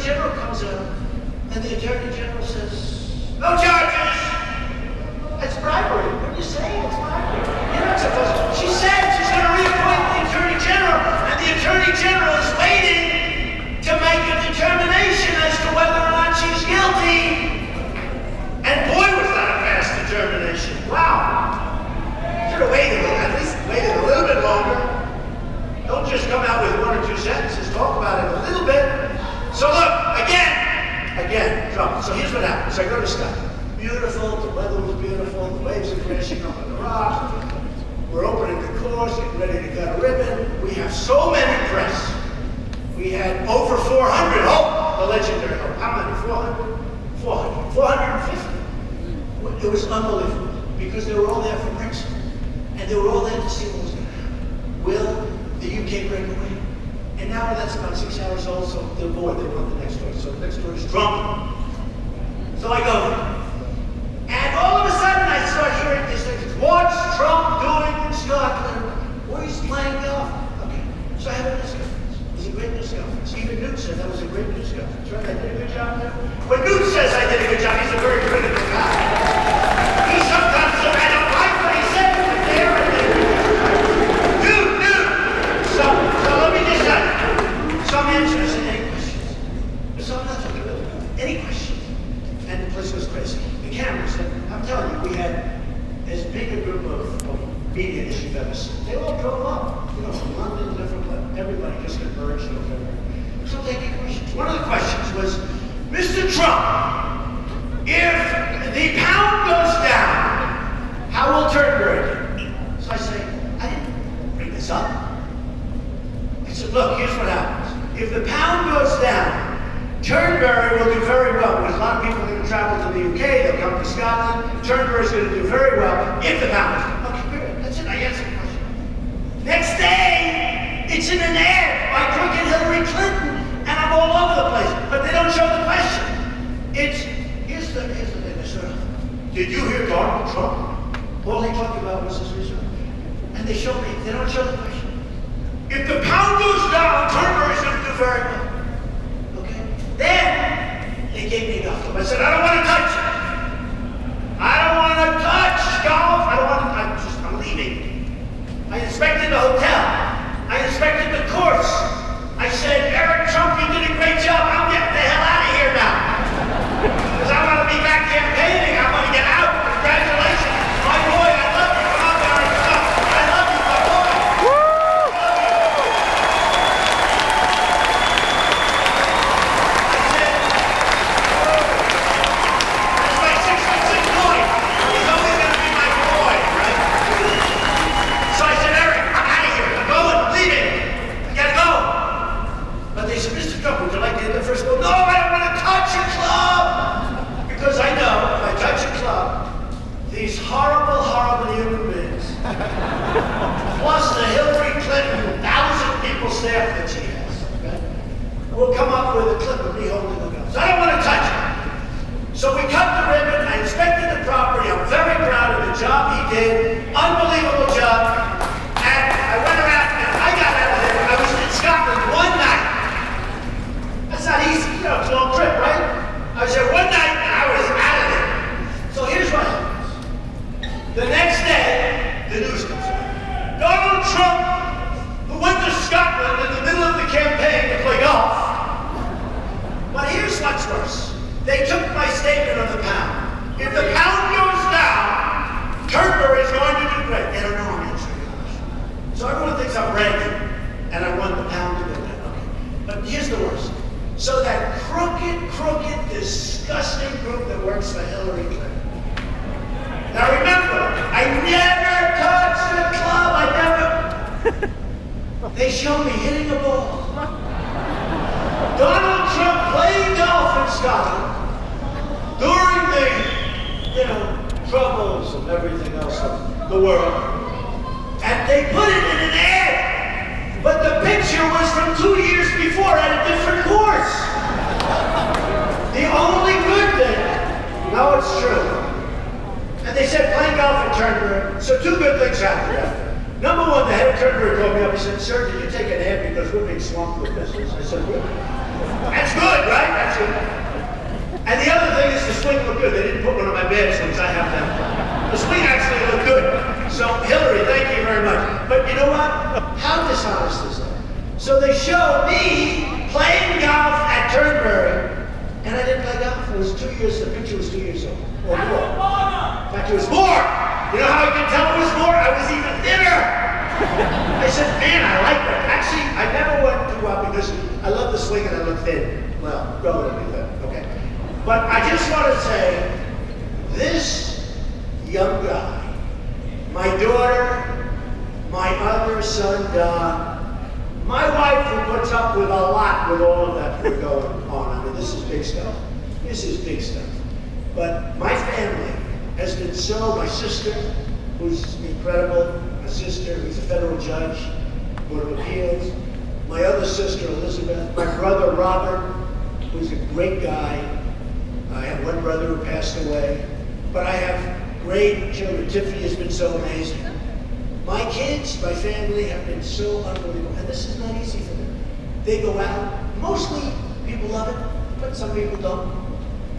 General comes out, and the Attorney General says, no charges! That's bribery. What are you saying? It's bribery. You're not supposed to. She said she's going to reappoint the Attorney General, and the Attorney General is waiting to make a determination as to whether or not she's guilty. And boy, was that a fast determination. Wow. Should have waited, at least waited a little bit longer. Don't just come out with 1 or 2 sentences. Talk about it a little bit. So look, again, trouble. So here's what happens. I go to Scotland. Beautiful, the weather was beautiful, the waves are crashing up on the rocks. We're opening the course, getting ready to cut a ribbon. We have so many press. We had over 400. Oh, the legendary. Oh, how many? 400? 400. 450. It was unbelievable because they were all there for Brexit. And they were all there to see what was going to happen. Will the UK break away? And now that's about 6 hours old, so they're bored. They want the next story. So the next story is Trump. So I go there. And all of a sudden I start hearing these things. What's Trump doing in Scotland? Well, he's playing golf. Okay. So I have a news conference. It was a great news conference. Even Newt said that was a great news conference. Right? I did a good job there. When Newt says I did a good job, he's a very critical guy. He sometimes says I don't like what he said, but there and there. Newt! So let me just tell you. Some answers and any questions. So I'm not talking about any questions. And the place was crazy. The cameras, I'm telling you, we had as big a group of media as you've ever seen. They all drove up, from London, different places. Everybody just converged over there. So they get questions. One of the questions was, Mr. Trump, if the pound goes down, how will Turnberry do? So I say, I didn't bring this up. I said, look, here's what happens. If the pound goes down, Turnberry will do very well because a lot of people are going to travel to the UK, they'll come to Scotland. Turnberry's going to do very well if the pound is down. Okay, good. That's it. I answered the question. Next day, it's in an ad by crooked Hillary Clinton, and I'm all over the place. But they don't show the question. Here's the thing, sir. Did you hear Donald Trump? All he talked about was his research. And they don't show the question. If the pound goes down, Turnberry's going to do very well. Then they gave me golf. I said, I don't want to touch it. I don't want to touch golf. I'm leaving. I inspected the hotel. I inspected the course. I said, Eric Trump, you did a great job. I'm getting the hell out of here now. Because I want to be back campaigning. I want to get out. Congratulations. My boy, I love you. Come on, Eric Trump. I love you, my boy. First of all, no, I don't want to touch a club! Because I know if I touch a club, these horrible, horrible human beings, plus the Hillary Clinton 1,000 people staff that she has, okay, will come up with a clip of me holding the gun. So I don't want to touch it. So we cut the ribbon, I inspected the property, I'm very proud of the job he did, unbelievable job, and I went around and I got out of there. I was in Scotland one night. It's not easy, it's a long trip, right? I was there one night and I was out of there. So here's what happens. The next day, the news comes out. Donald Trump, who went to Scotland in the middle of the campaign to play golf. But here's what's worse. They took my statement on the pound. If the pound goes down, Turnberry is going to do great. They don't know I'm answering the question. So everyone thinks I'm bragging and I want the pound to go down. Okay. But here's the worst. So that crooked, disgusting group that works for Hillary Clinton. Now remember, I never touched the club. They show me hitting a ball. Donald Trump playing golf in Scotland during the, troubles of everything else of the world. And they put it in an ad. But the picture was from 2 years before at a different course. The only good thing, no, it's true. And they said playing golf at Turnberry. So 2 good things happened after. Number 1, the head of Turnberry called me up. He said, sir, did you take an ad because we're being swamped with business? I said, good. That's good, right? good. And the other thing is the swing looked good. They didn't put one of my bad swings. I have them. The swing actually looked good. So, Hillary, thank you very much. But you know what? How dishonest is that? So they showed me playing golf at Turnberry, and I didn't play golf. It was 2 years, the picture was 2 years old, or more. In fact, it was more. You know how I can tell it was more? I was even thinner. I said, man, I like that. Actually, I never went too well because I love the swing and I look thin. Well, relatively thin, okay. But I just want to say, this young guy, my daughter, my other son, Don, my wife who puts up with a lot with all of that we're going on. I mean, this is big stuff. This is big stuff. But my family has been so, my sister, who's incredible, my sister, who's a federal judge, Board of Appeals, my other sister, Elizabeth, my brother, Robert, who's a great guy. I have one brother who passed away, but I have great children. Tiffany has been so amazing. My kids, my family have been so unbelievable, and this is not easy for them. They go out, mostly people love it, but some people don't.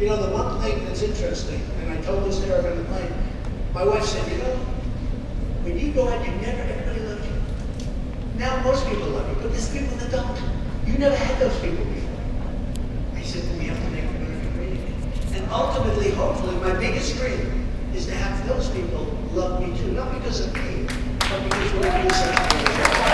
You know, the one thing that's interesting, and I told this to her on the plane, my wife said, you know, when you go out, everybody loves you. Now most people love you, but there's people that don't. You never had those people before. I said, well, we have to make America great again. And ultimately, hopefully, my biggest dream is to have those people love me too. Not because of me, but because we're doing something for each other.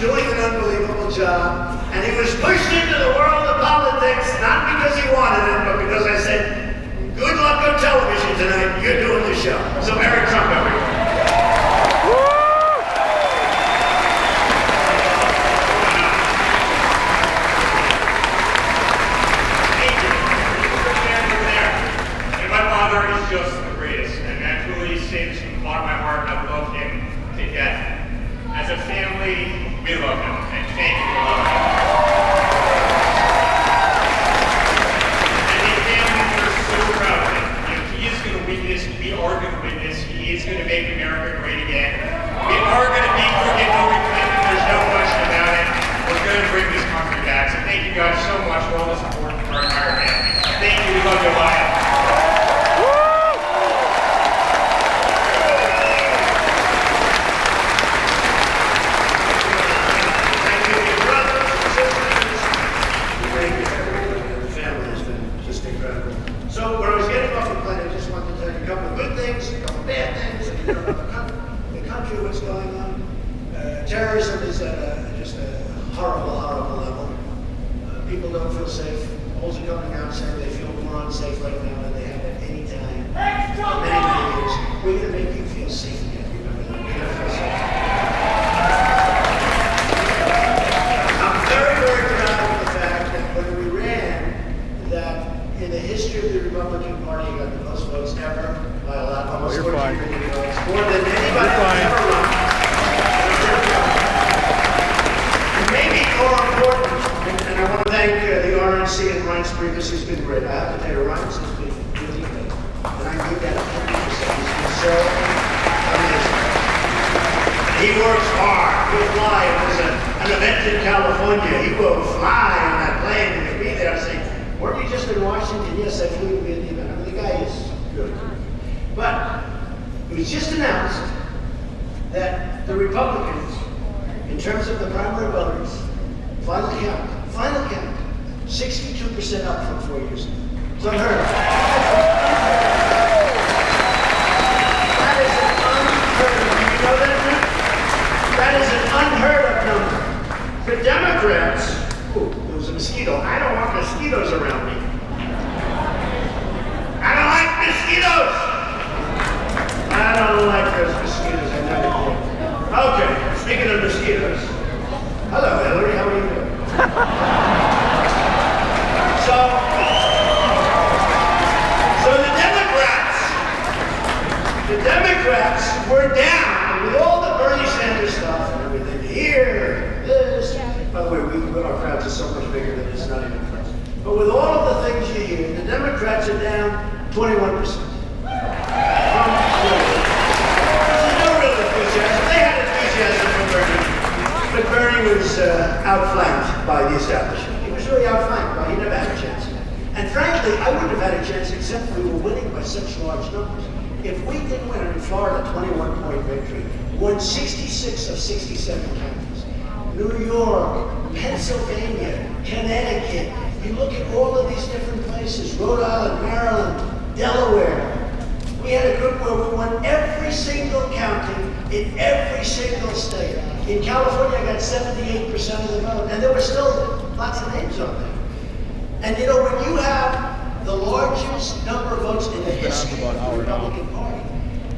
Doing an unbelievable job, and he was pushed into the world of politics, not because he wanted it, but because I said, good luck on television tonight, you're doing the show. So Eric Trump, everyone. And my father is just the greatest, and that truly sings from the bottom of my heart. I love him to death. As a family, we love him, and thank you for loving him. As a family, we're so proud of him. You know, he is going to witness, we are going to witness, he is going to make America great again. We are going to beat crooked Hillary Clinton, there's no question about it. We're going to bring this country back. So thank you guys so much for all the support from our entire family. Thank you, we love you, Ohio. What's going on? Terrorism is at just a horrible, horrible level. People don't feel safe. Polls are coming out saying they feel more unsafe right now than they have at any time in many, many years. We're going to make you feel safe again. Remember that. You're going to feel safe. I'm very, very proud of the fact that when we ran, that in the history of the Republican Party, got the most votes ever by a lot, almost 14 million votes, more than anybody else ever run. And maybe more important, and I want to thank the RNC and Reince Priebus, who's been great. I have to tell you, Reince has been really great. And I give that 100%. He's been so amazing. He works hard. He'll fly. If there's an event in California, he will fly on that plane and he'll be there. I say, weren't you just in Washington? Yes, I flew to be at the event. I mean, the guy is good. But it was just announced that the Republicans, in terms of the primary voters, final count, 62% up from 4 years ago. It's unheard of. That is an unheard of. Do you know that number? That is an unheard of number. The Democrats, there was a mosquito. I don't want mosquitoes around me. I don't like mosquitoes. I don't like those mosquitoes. I never did. Okay, speaking of mosquitoes. Hello, Hillary. How are you doing? So the Democrats were down with all the Bernie Sanders stuff and everything here, this. By the way, our crowds are so much bigger than it's not even close. But with all of the things you hear, the Democrats are down 21%. if we didn't win, in Florida, 21-point victory, won 66 of 67 counties. New York, Pennsylvania, Connecticut. You look at all of these different places, Rhode Island, Maryland, Delaware. We had a group where we won every single county in every single state. In California, I got 78% of the vote, and there were still lots of names on there. And you know, when you have the largest number of votes in the history of the Republican Party,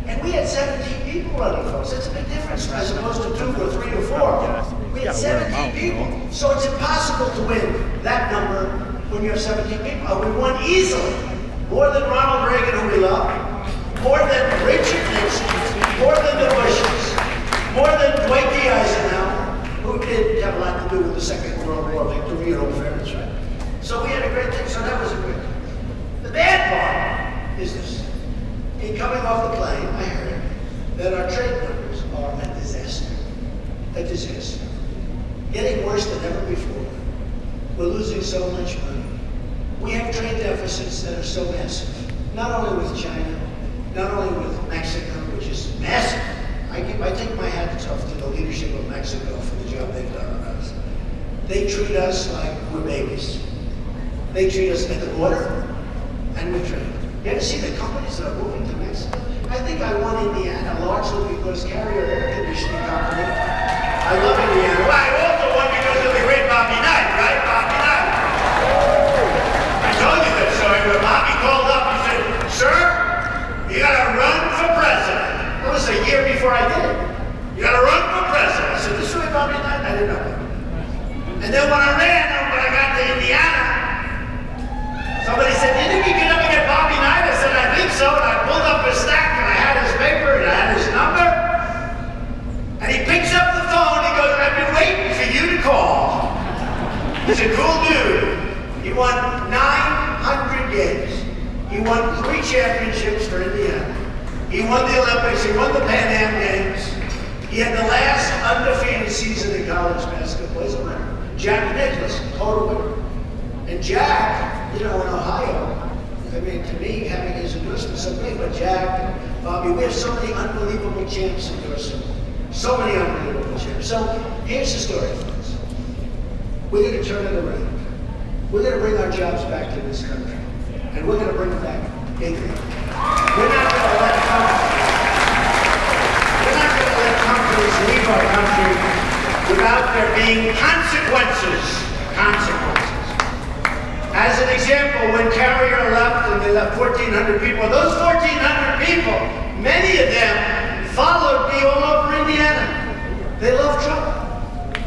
and we had 17 people running for us. That's a big difference as opposed to 2 or 3 or 4. We had 17 people. So it's impossible to win that number when you have 17 people. And we won easily. More than Ronald Reagan, who we love. More than Richard Nixon. More than the Bushes. More than Dwight D. Eisenhower, who did have a lot to do with the Second World War victory and all fairness, right? So we had a great thing. So that was a great thing. The bad part is this. In coming off the plane, I heard that our trade numbers are a disaster. A disaster. Getting worse than ever before. We're losing so much money. We have trade deficits that are so massive. Not only with China, not only with Mexico, which is massive. I take my hat off to the leadership of Mexico for the job they've done on us. They treat us like we're babies. They treat us at the border, and we trade. You ever see the companies that are moving to Mexico? I think I won Indiana largely because Carrier Air Conditioning Company. I love Indiana. Well, I also won because of the great Bobby Knight, right? Bobby Knight. I told you that story where Bobby called up and said, "Sir, you gotta run for president." That was a year before I did it. You gotta run for president. I said, "This is Bobby Knight." I didn't know. And then when I ran, when I got to Indiana, somebody said, "You think you can ever get Bobby Knight?" I said, "I think so." And I pulled up his stack and I had his paper and I had his number. And he picks up the phone. He goes, "I've been waiting for you to call." He's a cool dude. He won 900 games. He won 3 championships for Indiana. He won the Olympics. He won the Pan Am Games. He had the last undefeated season in college basketball. He's a winner. Jack Nicklaus, total winner. And Jack, you know, in Ohio, I mean, to me, having his endorsement so great, but Jack, Bobby, we have so many unbelievable champs endorsing. So many unbelievable champs. So here's the story, folks. We're going to turn it around. We're going to bring our jobs back to this country. And we're going to bring back income. We're not going to let companies leave our country without there being consequences. Consequences. As an example, when Carrier left and they left 1,400 people, those 1,400 people, many of them followed me all over Indiana. They love Trump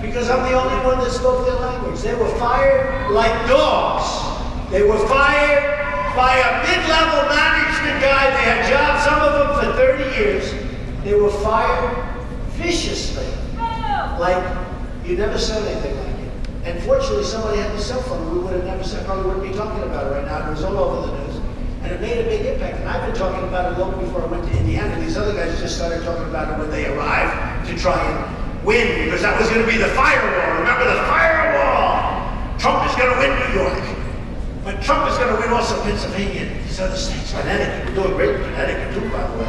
because I'm the only one that spoke their language. They were fired like dogs. They were fired by a mid-level management guy. They had jobs, some of them for 30 years. They were fired viciously, like you never said anything like it. And fortunately, somebody had the cell phone. We would have never said, probably wouldn't be talking about it right now. It was all over the news. And it made a big impact. And I've been talking about it long before I went to Indiana. These other guys just started talking about it when they arrived to try and win, because that was going to be the firewall. Remember the firewall? Trump is going to win New York. But Trump is going to win also Pennsylvania and these other states. Connecticut. We're doing great in Connecticut too, by the way.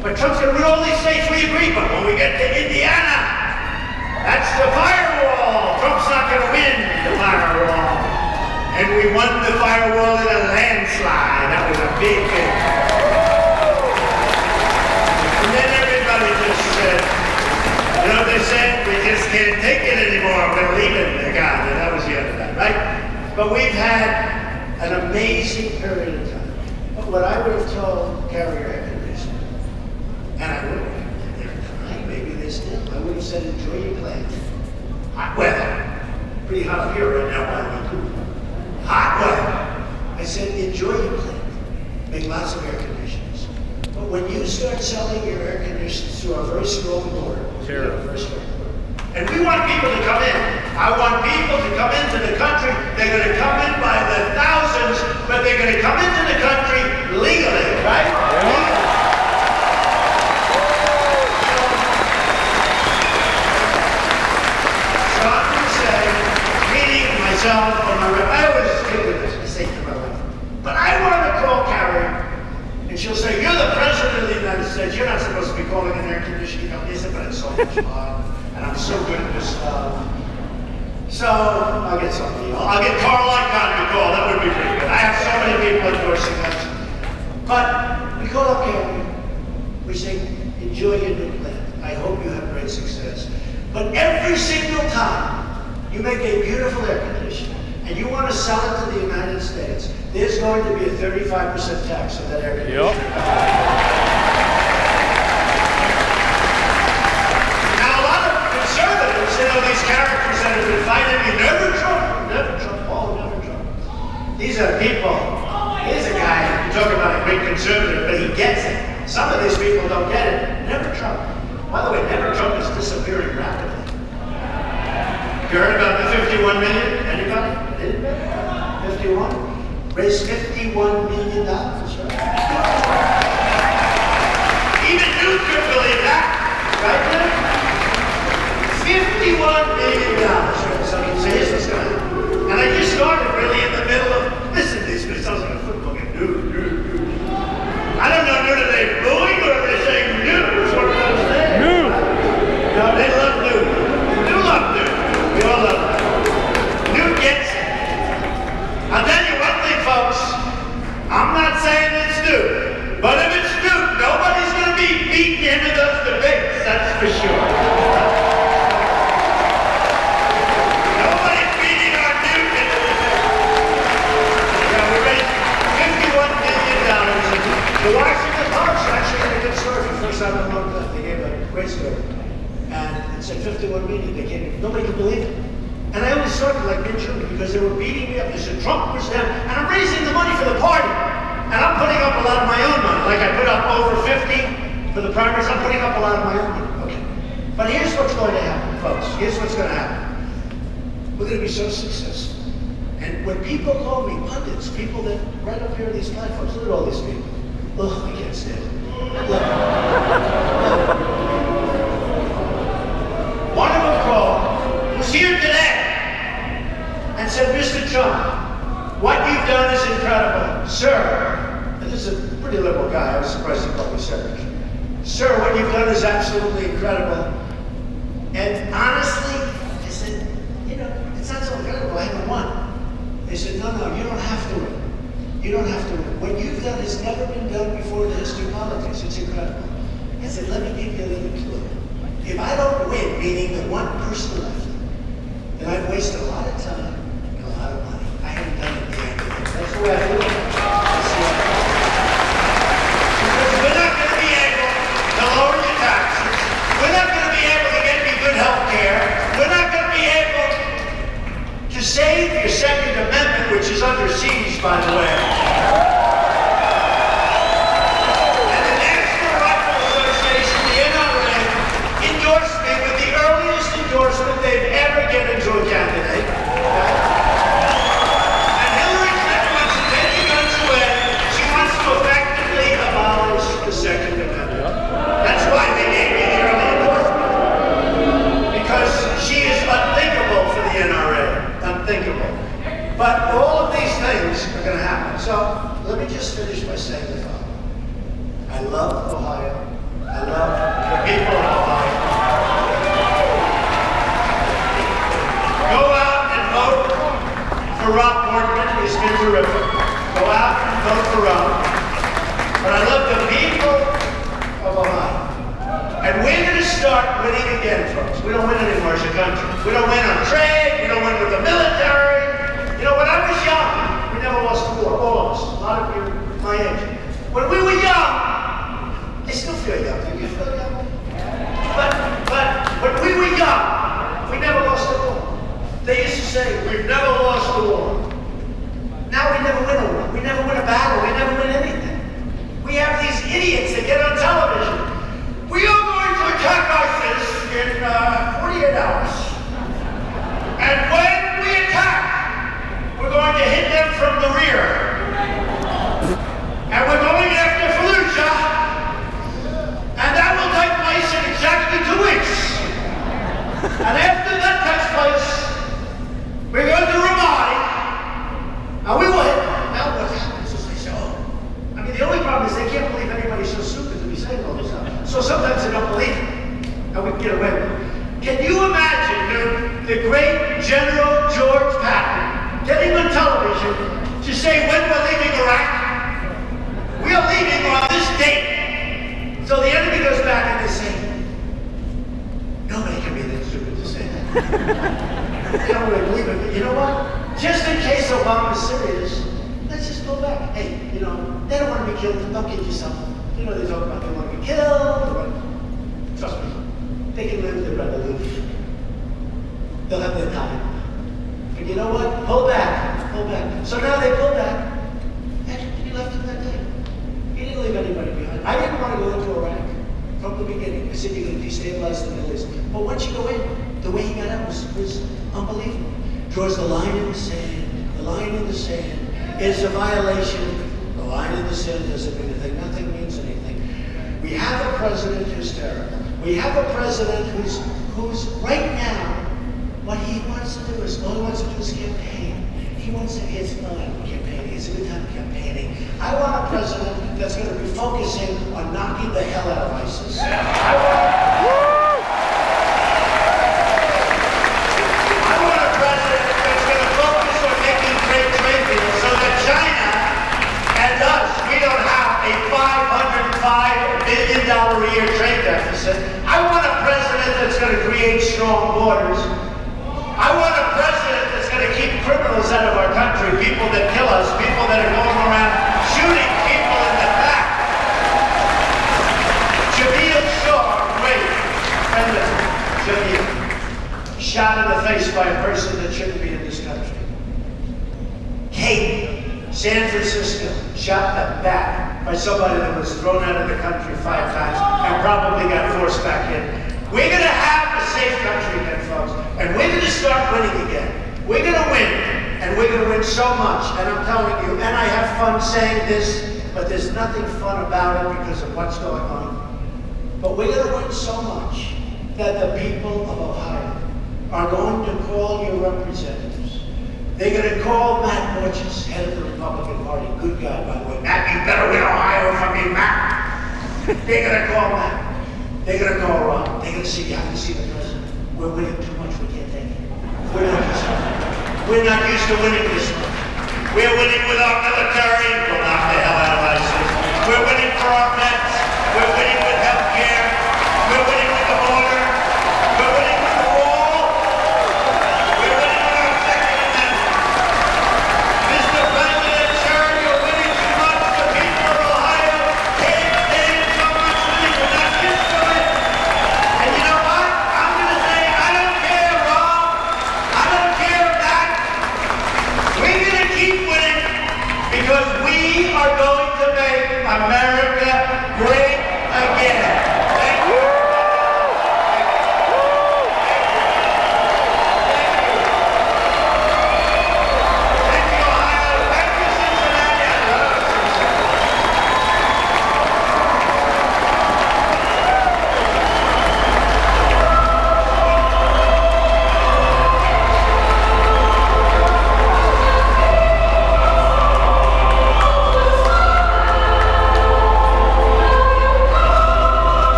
But Trump's going to win all these states, we agree. But when we get to Indiana, that's the firewall. Trump's not going to win the firewall. And we won the firewall in a landslide. That was a big thing. And then everybody just said, you know what they said? We just can't take it anymore. We're leaving the guy. And that was the end of that, right? But we've had an amazing period of time. But what I would have told Carrier Air Conditioning, and I would have, they're trying, maybe they still, I would have said, enjoy your plant. Hot weather. Pretty hot up here right now, by the way. Hot weather. I said, enjoy your plant. Make lots of air conditioners. But when you start selling your air conditioners through a very strong board, and we want people to come in. I want people to come into the country. They're going to come in by the thousands, but they're going to come into the country legally, right? Yeah. So I'm going to say, meaning myself or my rep, I always stick with this, I say to my wife. But I want to call Carrie, and she'll say, you're the president of the calling an air conditioning company. I said, but it's so much fun, and I'm so good at this stuff. So I'll get somebody. I'll get Carl Icahn to call. That would be pretty good. I have so many people endorsing us. But we call up here. We say, enjoy your new plant. I hope you have great success. But every single time you make a beautiful air conditioner and you want to sell it to the United States, there's going to be a 35% tax on that air conditioner. Yep. Now, a lot of conservatives, these characters that have been fighting me, never Trump, oh, never Trump. These are people. Here's a guy, you talk about a great conservative, but he gets it. Some of these people don't get it. Never Trump. By the way, never Trump is disappearing rapidly. You heard about the 51 million? Anybody? 51? Raised $51 million, right? Even Newt could believe that, right there? $51 million. So here's what's going to happen. And I just started really in the middle of, listen to these because I was like a football game. Newt. I don't know, are they booing or are they saying Newt? Which one of those things? Newt. No, they love Newt. You love Newt. We all love Newt. Newt gets it. I'll tell you one thing, folks. I'm not saying it's Newt, but if it's Newt, nobody's going to be beating him in those debates, that's for sure. Nobody's beating our Newt in the debate. Yeah, we raised $51 million. The Washington Post actually had a good story for the first time in a long time. They gave a great story. And it said 51 million. They came in. Nobody could believe it. And I only started like mid-June because they were beating me up. They said Trump was down. And I'm raising the money for the party. And I'm putting up a lot of my own money. Like I put up over 50 for the primaries. I'm putting up a lot of my own money. Okay. But here's what's going to happen, folks. Here's what's going to happen. We're going to be so successful. And when people call me pundits, people that right up here on these platforms, look at all these people. Oh, I can't stand it. Look. One of them called, was here today, and said, Mr. Trump, what you've done is incredible. Sir, and this is a pretty liberal guy, I was surprised he called me sir. Sir, what you've done is absolutely incredible. And honestly, I said, it's not so incredible, I haven't won. They said, no, you don't have to win. You don't have to win. What you've done has never been done before in the history of politics. It's incredible. I said, let me give you a little clue. If I don't win, meaning the one person left, then I've wasted a lot of time and a lot of money. I haven't done it yet. That's the way I feel. Because we're not going to be able to lower your taxes. We're not going to be able to get you good health care. We're not going to be able to save your Second Amendment, which is under siege, by the way. And the National Rifle Association, the NRA, endorsed me with the earliest endorsement they've ever given to a candidate. And Hillary Clinton wants to take the guns away. She wants to effectively abolish the Second Amendment. That's why they gave me the early endorsement. Because she is unthinkable for the NRA. Unthinkable. But all of these things are going to happen. So let me just finish by saying the following. I love Ohio. I love the people of Ohio. Go out and vote for Rob Portman. He's been terrific. Go out and vote for Rob. But I love the people of Ohio. And we're going to start winning again, folks. We don't win anymore as a country. We don't win on trade. We don't win with the military. When I was young, we never lost a war. All of us. A lot of you, my age. When we were young, I still feel young. Do you feel young? But when we were young, we never lost a war. They used to say, we've never lost a war. Now we never win a war. We never win a battle. We never win anything. We have these idiots that get on television. We are going to attack ISIS in 48 hours. And when we attack, we're going to hit them from the rear. And we're going after Fallujah. And that will take place in exactly 2 weeks. And after that takes place, we're going to Ramadi. Now we will hit them. Now what happens is they say, the only problem is they can't believe anybody's so stupid. General George Patton getting on television to say when we're leaving Iraq? We are leaving on this date. So the enemy goes back and they say, nobody can be that stupid to say that. They don't really believe it, but you know what? Just in case Obama's serious, let's just go back. Hey, you know, they don't want to be killed, don't kid yourself. You know, they talk about they want to be killed. Trust me, they can live, they'd rather live. They'll have their time. But you know what? Pull back, pull back. So now they pull back, and he left him that day. He didn't leave anybody behind. I didn't want to go into Iraq from the beginning. I said, you're going to destabilize the Middle East. But once you go in, the way he got out was unbelievable. Draws the line in the sand. The line in the sand is a violation. The line in the sand doesn't mean anything. Nothing means anything. We have a president who's terrible. We have a president who's right now, what he wants to do is, all he wants to do is campaign. He wants to, it's not campaigning, it's a good time campaigning. I want a president that's going to be focusing on knocking the hell out of ISIS. I want a president that's going to focus on making great trade deals so that China and us, we don't have a $505 billion a year trade deficit. I want a president that's going to create strong borders. I want a president that's going to keep criminals out of our country, people that kill us, people that are going around shooting people in the back. Jamil Shaw, great friend of Jamil, shot in the face by a person that shouldn't be in this country. Kate, San Francisco, shot in the back by somebody that was thrown out of the country 5 times and probably got forced back in. We're going to have a safe country again, folks, and we're going to start winning again. We're going to win, and we're going to win so much, and I'm telling you, and I have fun saying this, but there's nothing fun about it because of what's going on. But we're going to win so much that the people of Ohio are going to call your representatives. They're going to call Matt Borges, head of the Republican Party. Good guy, by the way. Matt, you better win Ohio from me, Matt. They're going to call Matt. They're going to call Ron. They're going to see, you have to see the president. We're winning too much, we can't take it. We're not used to winning this much. We're winning with our military. We'll knock the hell out of ISIS. We're winning for our vets.